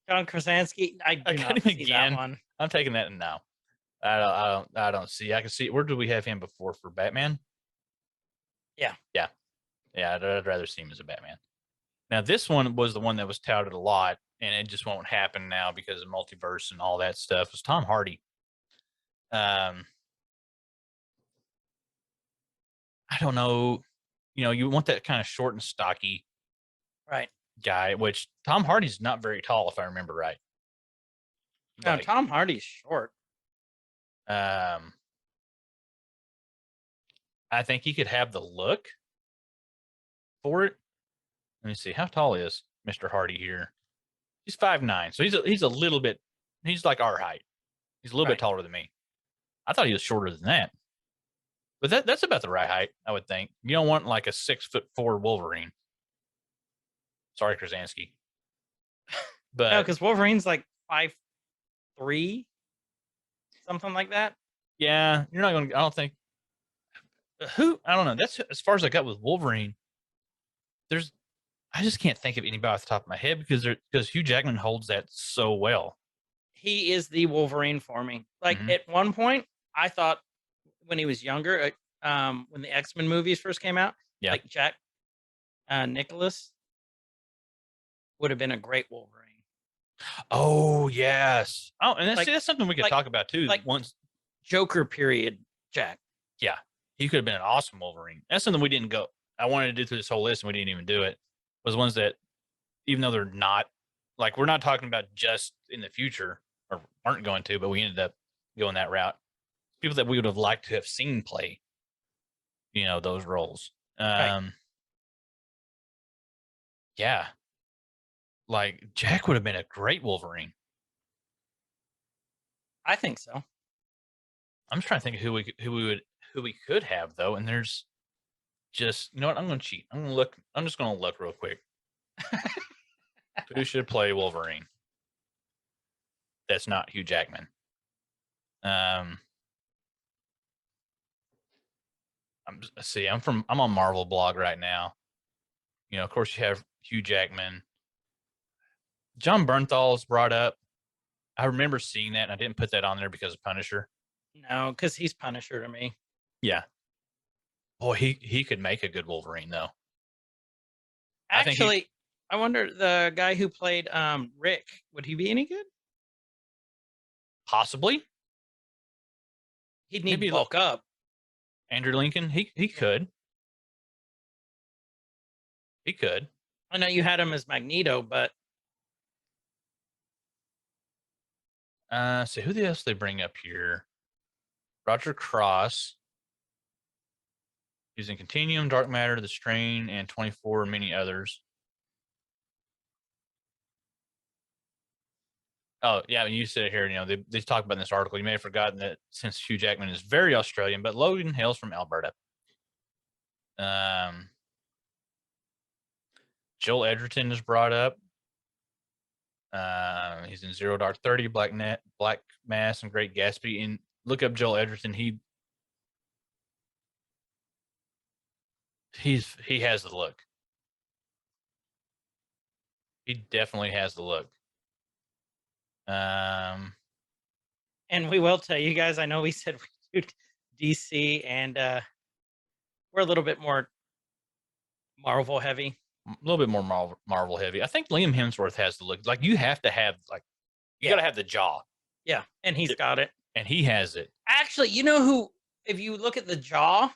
John Krasinski. I do got not him see again. that one. I'm taking that now. I don't see. I can see. Where did we have him before for Batman? Yeah. I'd rather see him as a Batman. Now this one was the one that was touted a lot, and it just won't happen now because of multiverse and all that stuff. It was Tom Hardy. I don't know. You want that kind of short and stocky Right. guy, which Tom Hardy's not very tall, if I remember right. No, Tom Hardy's short. I think he could have the look for it. Let me see. How tall is Mr. Hardy here? He's 5'9", so he's a little bit. He's like our height. He's a little bit taller than me. I thought he was shorter than that, but that's about the right height, I would think. You don't want like a 6'4" Wolverine. Sorry, Krasinski. But no, because Wolverine's like 5'3", something like that. Yeah, you're not going to. I don't think. I don't know. That's as far as I got with Wolverine. I just can't think of anybody off the top of my head because Hugh Jackman holds that so well. He is the Wolverine for me. Like at one point, I thought when he was younger, when the X-Men movies first came out, like Jack Nicholas would have been a great Wolverine. Oh yes. Oh, and that's something we could talk about too. Like once Joker period Jack. Yeah, he could have been an awesome Wolverine. That's something we didn't go. I wanted to do through this whole list, and we didn't even do it. Was ones that, even though they're not, like, we're not talking about just in the future or aren't going to, but we ended up going that route. People that we would have liked to have seen play, those roles. Yeah, like Jack would have been a great Wolverine. I think so. I'm just trying to think of who we could have though, and there's just, you know what? I'm going to cheat. I'm just going to look real quick. Who should play Wolverine? That's not Hugh Jackman. I'm on Marvel blog right now. Of course you have Hugh Jackman. John Bernthal's brought up. I remember seeing that, and I didn't put that on there because of Punisher. No, because he's Punisher to me. Yeah. Boy, he could make a good Wolverine though. Actually, I wonder the guy who played Rick, would he be any good? Possibly. He'd need to bulk up. Andrew Lincoln, he could. He could. I know you had him as Magneto, but so who else they bring up here? Roger Cross. He's in Continuum, Dark Matter, The Strain, and 24, and many others. Oh, yeah, and you said it here, they talk about in this article. You may have forgotten that since Hugh Jackman is very Australian, but Logan hails from Alberta. Joel Edgerton is brought up. He's in Zero Dark 30, Black Mass, and Great Gatsby. And look up Joel Edgerton. He has the look. He definitely has the look. Um, And we will tell you guys, I know we said we do DC and we're a little bit more Marvel heavy. a little bit more Marvel heavy. I think Liam Hemsworth has the look. Like you have to have like you got to have the jaw, Yeah, and he's got it. and he has it. Actually, you know who? If you look at the jaw,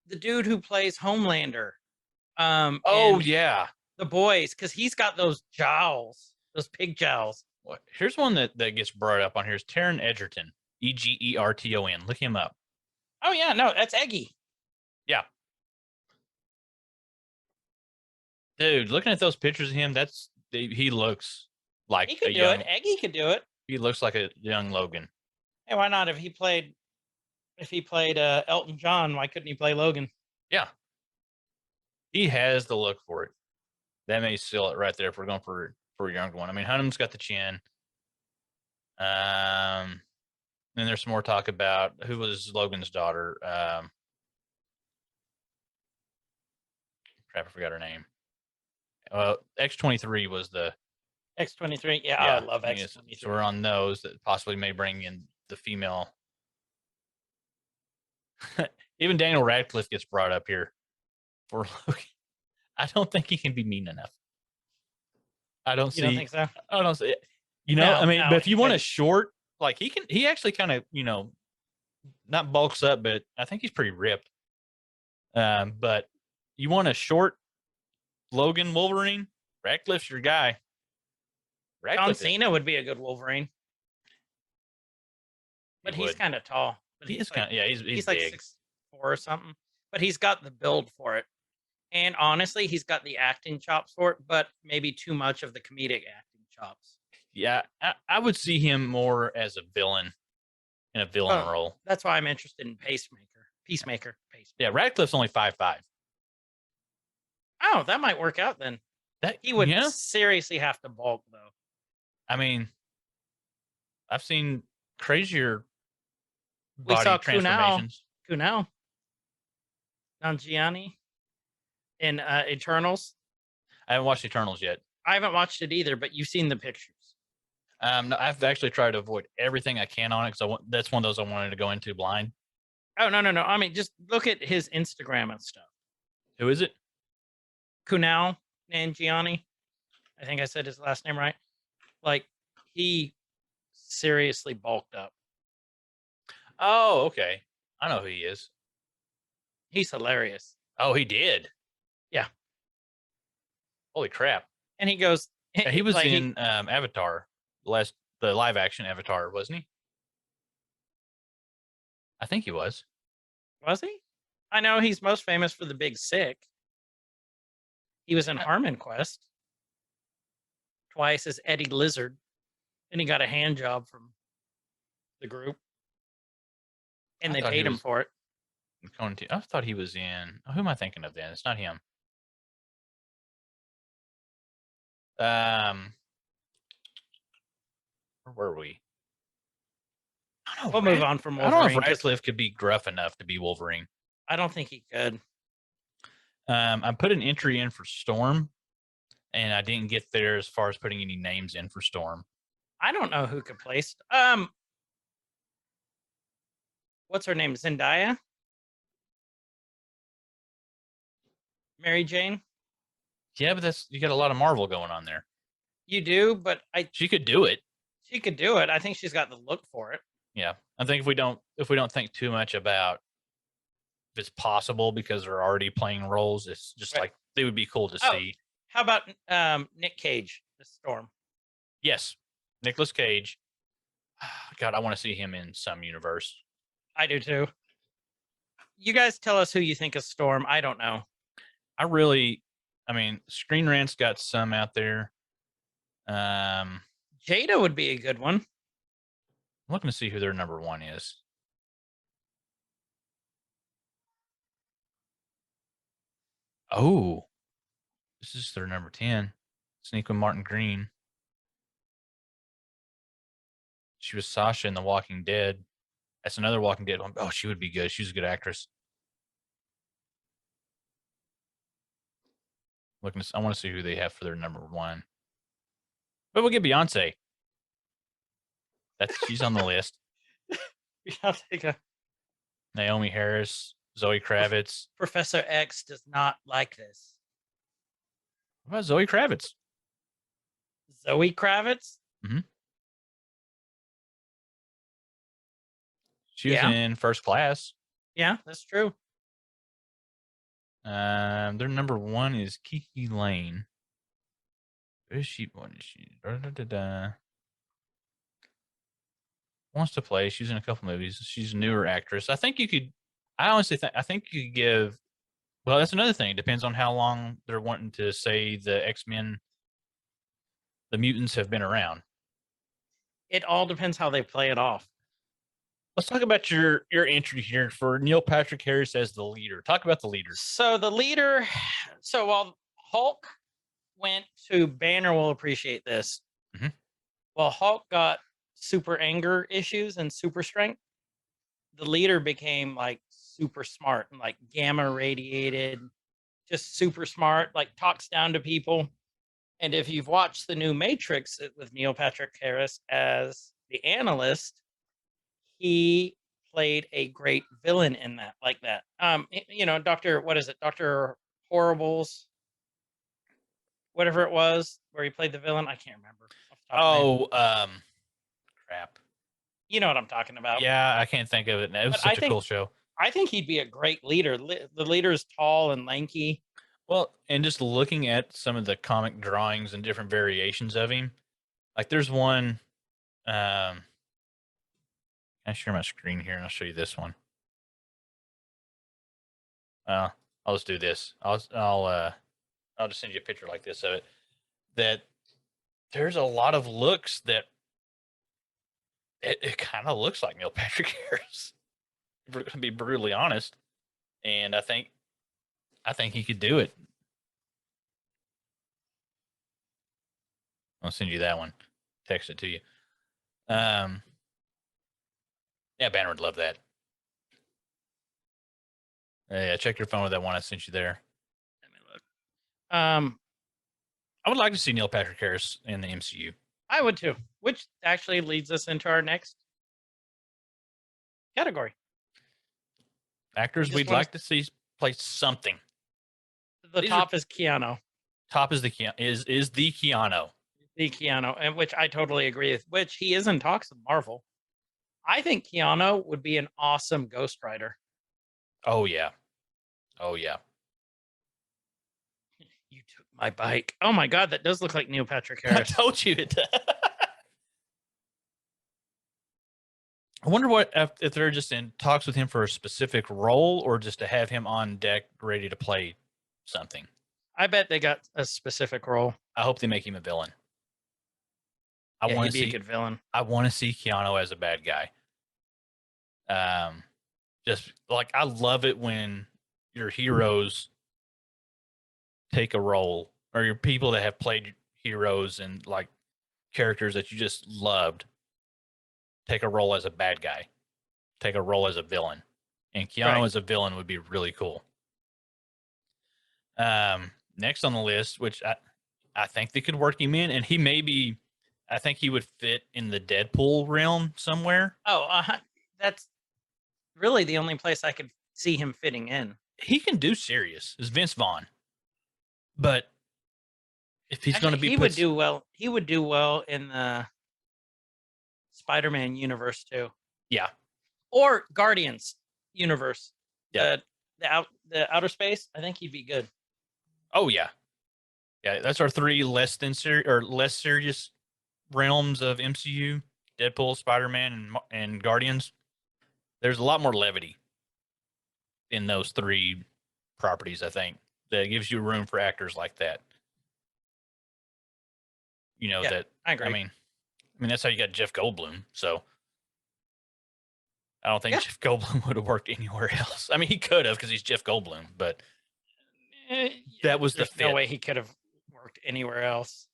the dude who plays Homelander, Oh in yeah. The Boys, because he's got those jowls, those pig jowls. What? Here's one that gets brought up on here is Taron Egerton, Egerton. Look him up. Oh yeah, no, that's Eggy. Yeah. Dude, looking at those pictures of him, he looks like He could a do young. it. Eggy could do it. He looks like a young Logan. Hey, why not? If he played Elton John, why couldn't he play Logan? Yeah. He has the look for it. That may seal it right there if we're going for a younger one. I mean, Hunnam's got the chin. Then there's some more talk about who was Logan's daughter. Crap, I forgot her name. X-23 was the X-23. Yeah, I love yes, X-23. so we're on those that possibly may bring in the female. Even Daniel Radcliffe gets brought up here for Logan. I don't think he can be mean enough. I don't You don't think so? I don't see it. You know, No, I mean, no, but if you want a because- short, like he actually kind of, not bulks up, but I think he's pretty ripped. But you want a short Logan Wolverine, Radcliffe's your guy. John Radcliffe Cena would be a good Wolverine, but he's would. kind of tall. But He is kind of, yeah, he's like big. 6'4" or something. But he's got the build for it, and honestly, he's got the acting chops for it. But maybe too much of the comedic acting chops. Yeah, I would see him more as a villain in a villain Oh. role. That's why I'm interested in Peacemaker. Yeah, Radcliffe's only 5'5". Oh, that might work out then. That He would yeah. seriously have to bulk though. I mean, I've seen crazier We body saw Kunal. transformations. Kunal, Nanjiani in Eternals. I haven't watched Eternals yet. I haven't watched it either, but you've seen the pictures. No, I've actually tried to avoid everything I can on it because that's one of those I wanted to go into blind. Oh no. I mean, just look at his Instagram and stuff. Who is it? Kunal Nanjiani. I think I said his last name right. Like he seriously bulked up. Oh, okay. I know who he is. He's hilarious. Oh, he did. Yeah. Holy crap! And he goes. Yeah, he was like, in Avatar, the live action Avatar, wasn't he? I think he was. Was he? I know he's most famous for The Big Sick. He was in Harmon Quest twice as Eddie Lizard, and he got a hand job from the group, and I they thought he paid him was- for it. I thought he was in. Who am I thinking of then? It's not him. Where were we? I don't know. We'll move on from I don't know Wolverine. if 'cause Radcliffe could be gruff enough to be Wolverine. I don't think he could. I put an entry in for Storm, and I didn't get there as far as putting any names in for Storm. I don't know who could play. What's her name? Zendaya? Mary Jane? Yeah, but you got a lot of Marvel going on there. You do, but She could do it. she could do it. I think she's got the look for it. Yeah, I think if we don't think too much about if it's possible because they're already playing roles, it's just Right. like they would be cool to Oh. see. How about Nick Cage, the Storm? Yes, Nicolas Cage. God, I want to see him in some universe. I do too. You guys tell us who you think is Storm. I don't know. I mean, Screen Rant's got some out there. I'm Jada would be a good one. looking to see who their number one is. Oh, this is their number 10. Sneak with Martin Green. She was Sasha in The Walking Dead. That's another Walking Dead one. Oh, she would be good. She's a good actress. I want to see who they have for their number one. But we'll get Beyonce. She's on the list. I'll take a Naomi Harris, Zoe Kravitz. Professor X does not like this. What about Zoe Kravitz? Zoe Kravitz? She was in First Class. Yeah, that's true. Their number one is Kiki Lane. Where is she? What is she? Wants to play. She's in a couple movies. She's a newer actress. I think you could. I honestly think. I think you could give. Well, that's another thing. It depends on how long they're wanting to say the X-Men, the mutants have been around. It all depends how they play it off. Let's talk about your entry here for Neil Patrick Harris as the leader. Talk about the leader. So the leader. So while Hulk went to Banner, will appreciate this. Well, Hulk got super anger issues and super strength. The leader became like super smart and like gamma radiated, just super smart, like talks down to people. And if you've watched the new Matrix with Neil Patrick Harris as the analyst, he played a great villain in that, like that. Dr. Horrible's, whatever it was, where he played the villain. I can't remember. Crap. You know what I'm talking about. Yeah, I can't think of it now. It was such a cool show. I think he'd be a great leader. The leader is tall and lanky. Well, and just looking at some of the comic drawings and different variations of him, like there's one. Can I share my screen here and I'll show you this one? I'll just do this. I'll just send you a picture like this of it. That there's a lot of looks that it kind of looks like Neil Patrick Harris. If we're going to be brutally honest, and I think he could do it. I'll send you that one. Text it to you. Yeah, Banner would love that. Yeah, check your phone with that one I sent you there. Let me look. I would like to see Neil Patrick Harris in the MCU. I would too, which actually leads us into our next category. Actors we'd like to see play something. The top is Keanu. Top is the is the Keanu. The Keanu, and which I totally agree with. Which he is in talks with Marvel. I think Keanu would be an awesome Ghost Rider. Oh yeah, oh yeah. You took my bike. Oh my God, that does look like Neil Patrick Harris. I told you it. I wonder what if they're just in talks with him for a specific role or just to have him on deck ready to play something. I bet they got a specific role. I hope they make him a villain. I want to see a good villain. I want to see Keanu as a bad guy. Just like I love it when your heroes take a role, or your people that have played heroes and like characters that you just loved take a role as a bad guy, take a role as a villain, and Keanu as a villain would be really cool. Next on the list, which I think they could work him in, and he may be, I think he would fit in the Deadpool realm somewhere. Oh, that's really the only place I could see him fitting in. He can do serious, is Vince Vaughn. But if he's going to be, he would do well. He would do well in the Spider-Man universe too. Yeah, or Guardians universe. Yeah, the outer space. I think he'd be good. Oh yeah, yeah. That's our three less serious realms of MCU: Deadpool, Spider-Man, and Guardians. There's a lot more levity in those three properties, I think, that gives you room for actors like that. You know, that I agree. I mean, that's how you got Jeff Goldblum. So I don't think Jeff Goldblum would have worked anywhere else. I mean, he could have because he's Jeff Goldblum, but that was the fit. No way he could have worked anywhere else.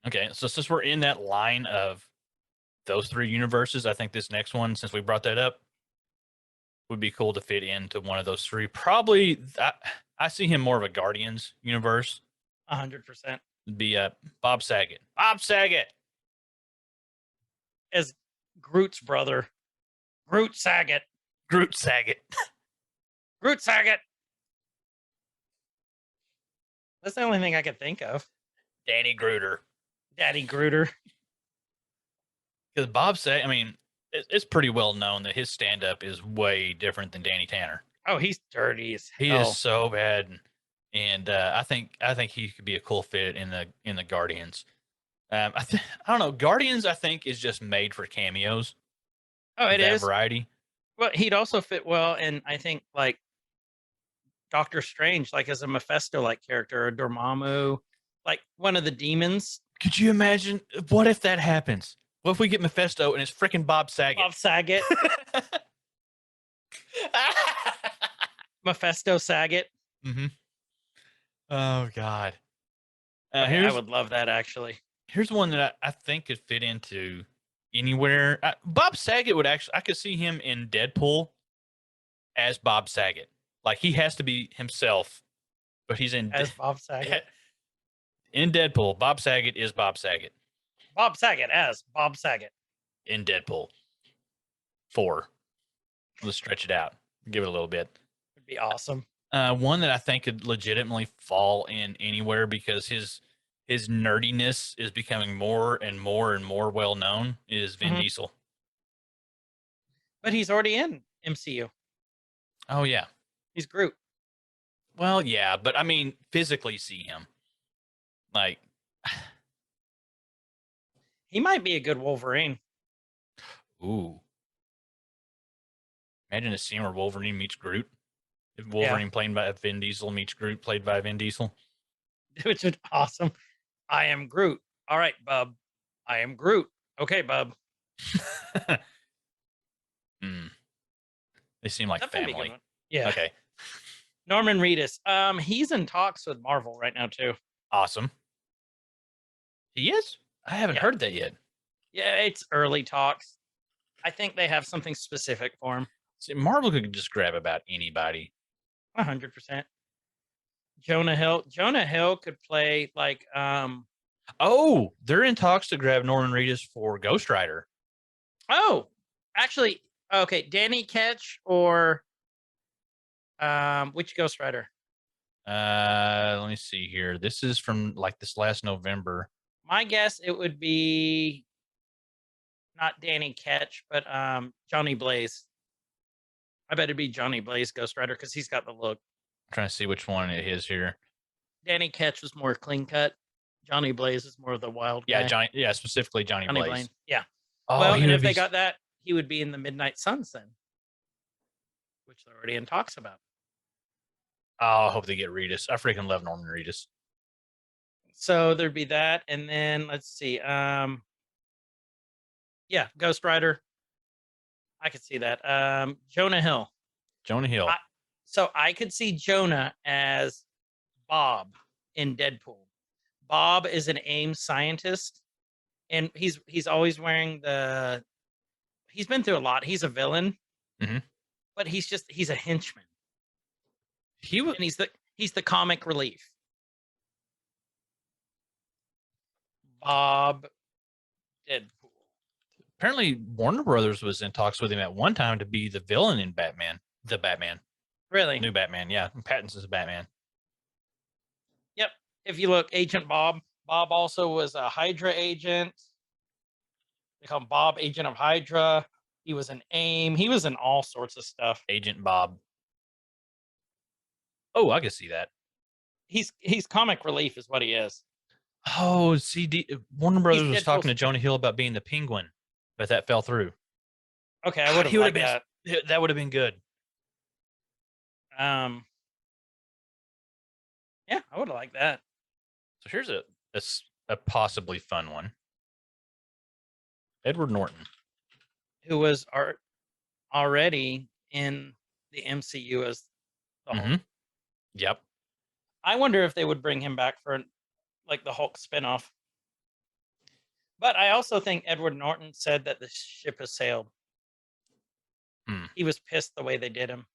Okay, so since we're in that line of those three universes, I think this next one, since we brought that up, would be cool to fit into one of those three. Probably, I see him more of a Guardians universe. 100%. Be Bob Saget. Bob Saget as Groot's brother. Groot Saget. Groot Saget. Groot Saget. That's the only thing I could think of. Danny Gruder. Daddy Gruder. Because Bob Saget, I mean, it's pretty well known that his stand-up is way different than Danny Tanner. Oh, he's dirty as He hell. is so bad, and I think he could be a cool fit in the Guardians. I don't know. Guardians, I think, is just made for cameos. Oh, it that is. variety. Well, he'd also fit well in, I think, like Doctor Strange, like as a Mephisto-like character, or Dormammu, like one of the demons. Could you imagine? What if that happens? What if we get Mephisto and it's freaking Bob Saget? Bob Saget. Mephisto Saget. Mm-hmm. Oh God. Okay, I would love that actually. Here's one that I think could fit into anywhere. Bob Saget would actually. I could see him in Deadpool as Bob Saget. Like he has to be himself, but he's in As Bob Saget. In Deadpool, Bob Saget is Bob Saget. Bob Saget as Bob Saget. In Deadpool 4. Let's stretch it out. Give it a little bit. Would be awesome. One that I think could legitimately fall in anywhere because his nerdiness is becoming more and more and more well known is Vin Diesel. But he's already in MCU. Oh yeah. He's Groot. Well, yeah, but I mean physically see him. Like he might be a good Wolverine. Ooh. Imagine a scene where Wolverine meets Groot. If Wolverine played by Vin Diesel meets Groot played by Vin Diesel. Which is awesome. I am Groot. All right, bub. I am Groot. Okay, bub. They seem like That might be a good family. one. Yeah. Okay. Norman Reedus. He's in talks with Marvel right now too. Awesome. He is? I haven't heard that yet. Yeah, it's early talks. I think they have something specific for him. See, Marvel could just grab about anybody. 100%. Jonah Hill. Jonah Hill could play like Oh, they're in talks to grab Norman Reedus for Ghost Rider. Oh, actually, okay, Danny Ketch or which Ghost Rider? Let me see here. This is from like this last November. My guess it would be not Danny Ketch, but Johnny Blaze. I bet it'd be Johnny Blaze Ghost Rider because he's got the look. I'm trying to see which one it is here. Danny Ketch was more clean cut. Johnny Blaze is more of the wild guy. Johnny. Yeah, specifically Johnny Blaze. Blaine. Yeah. Oh, well, and if they got that, he would be in the Midnight Suns then, which they're already in talks about. Oh, I hope they get Reedus. I freaking love Norman Reedus. So there'd be that, and then let's see. Yeah, Ghost Rider. I could see that. Jonah Hill. Jonah Hill. So I could see Jonah as Bob in Deadpool. Bob is an AIM scientist, and he's always wearing the. He's been through a lot. He's a villain, but he's a henchman. And he's the comic relief. Bob Deadpool. Apparently, Warner Brothers was in talks with him at one time to be the villain in Batman. The Batman. Really? New Batman, yeah. Pattinson's Batman. Yep. If you look, Agent Bob. Bob also was a Hydra agent. They call him Bob, Agent of Hydra. He was an AIM. He was in all sorts of stuff. Agent Bob. Oh, I can see that. He's comic relief is what he is. Oh, see, Warner Brothers was Deadpool's talking to Jonah Hill about being the Penguin, but that fell through. Okay, I would have liked that. That would have been good. Yeah, I would have liked that. So here's a possibly fun one. Edward Norton, who was already in the MCU as the Hulk. Yep. I wonder if they would bring him back for like the Hulk spinoff. But I also think Edward Norton said that the ship has sailed. He was pissed the way they did him.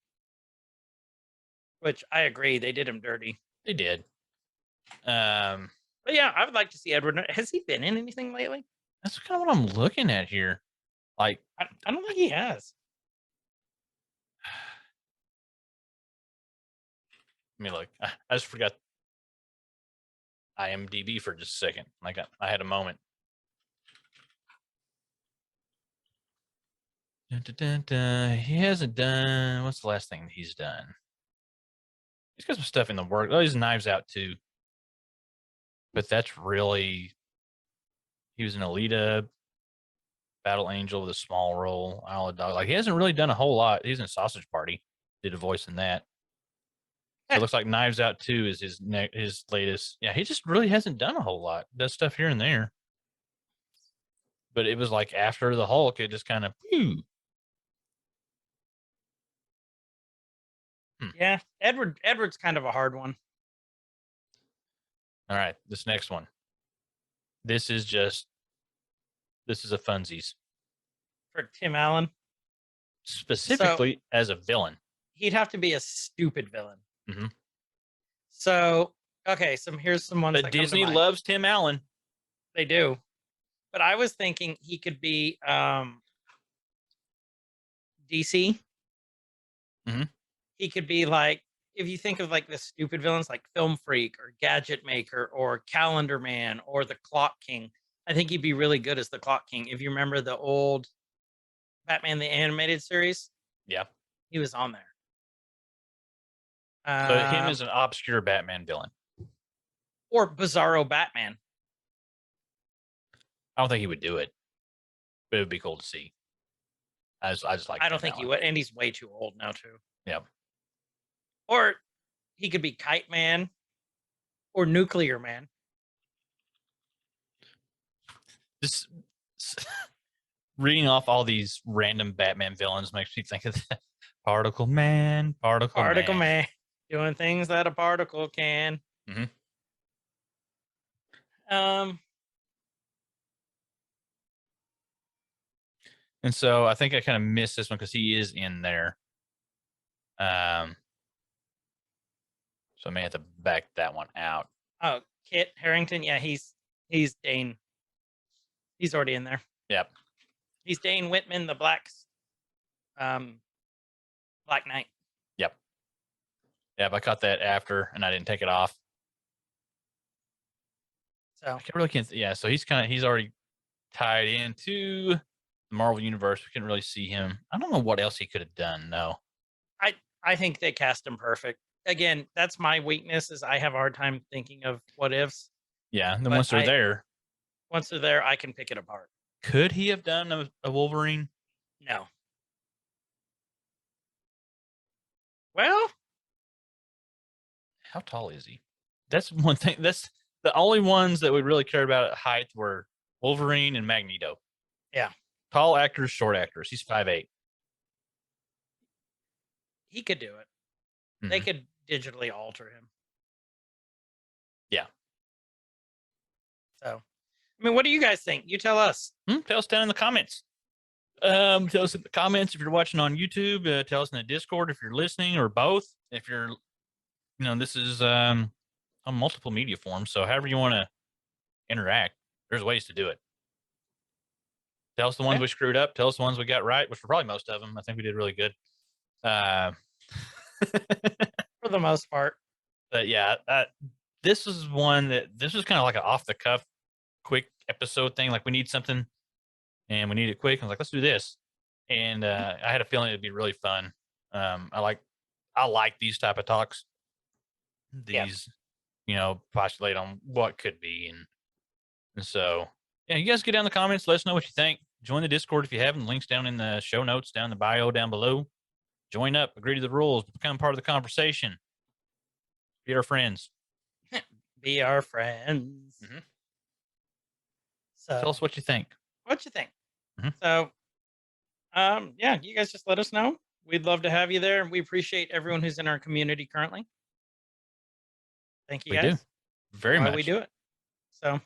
Which I agree, they did him dirty. They did. But yeah, I would like to see Edward Norton. Has he been in anything lately? That's kind of what I'm looking at here. Like, I don't think he has. I mean, look, I just forgot IMDb for just a second. Like, I had a moment. Dun, dun, dun, dun. He hasn't done. What's the last thing he's done? He's got some stuff in the work. Oh, he's Knives Out too. But that's really. He was an Alita, Battle Angel with a small role. Isle of Dog. Like, he hasn't really done a whole lot. He's in Sausage Party. Did a voice in that. So it looks like Knives Out 2 is his latest. Yeah, he just really hasn't done a whole lot. Does stuff here and there. But it was like after the Hulk, it just kind of. Yeah, Edward's kind of a hard one. All right, this next one. This is a funsies. For Tim Allen. Specifically as a villain. He'd have to be a stupid villain. Mm-hmm. So, okay, here's some ones. But Disney loves Tim Allen. They do. But I was thinking he could be DC. Mm-hmm. He could be like, if you think of like the stupid villains like Film Freak or Gadget Maker or Calendar Man or the Clock King. I think he'd be really good as the Clock King. If you remember the old Batman the Animated Series. Yeah. He was on there. So him as an obscure Batman villain. Or Bizarro Batman. I don't think he would do it. But it would be cool to see. I just like I don't think he would. And he's way too old now, too. Yep. Or he could be Kite Man or Nuclear Man. Just reading off all these random Batman villains makes me think of that. Particle Man. Doing things that a particle can. Mm-hmm. And so I think I kind of missed this one because he is in there. So I may have to back that one out. Oh, Kit Harington. Yeah, he's Dane. He's already in there. Yep. He's Dane Whitman, the Black Knight. Yep. Yep. I caught that after, and I didn't take it off. So I can't. Yeah. So he's already tied into the Marvel universe. We couldn't really see him. I don't know what else he could have done. No. I think they cast him perfect. Again, that's my weakness is I have a hard time thinking of what ifs. Yeah. And then once they're there, I can pick it apart. Could he have done a Wolverine? No. Well, how tall is he? That's one thing. That's the only ones that we really cared about at height were Wolverine and Magneto. Yeah. Tall actors, short actors. He's 5'8". He could do it. Mm-hmm. They could digitally alter him. Yeah. So, I mean, what do you guys think? You tell us. Tell us down in the comments. Tell us in the comments if you're watching on YouTube. Tell us in the Discord if you're listening, or both. If you're, this is on multiple media forms. So however you want to interact, there's ways to do it. Tell us the ones we screwed up. Tell us the ones we got right, which were probably most of them. I think we did really good. For the most part. But yeah, this was kind of like an off the cuff, quick episode thing. Like we need something and we need it quick. I was like, let's do this. And I had a feeling it'd be really fun. I like these type of talks. These, postulate on what could be. And so, yeah, you guys get down in the comments. Let us know what you think. Join the Discord if you haven't. Links down in the show notes, down in the bio down below. Join up, agree to the rules, become part of the conversation. Be our friends. Be our friends. Mm-hmm. So tell us what you think. Mm-hmm. So, yeah, you guys just let us know. We'd love to have you there. And we appreciate everyone who's in our community currently. Thank you guys. We do. Very much. We do it. So,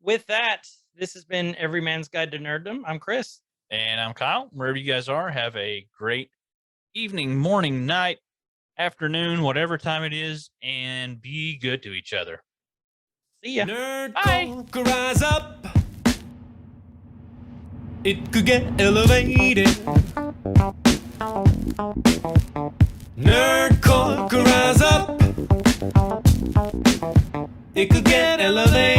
with that, this has been Every Man's Guide to Nerddom. I'm Chris. And I'm Kyle. Wherever you guys are, have a great evening, morning, night, afternoon, whatever time it is, and be good to each other. See ya. Nerd Bye. folk, rise up. It could get elevated. Nerdcore could rise up. It could get elevated.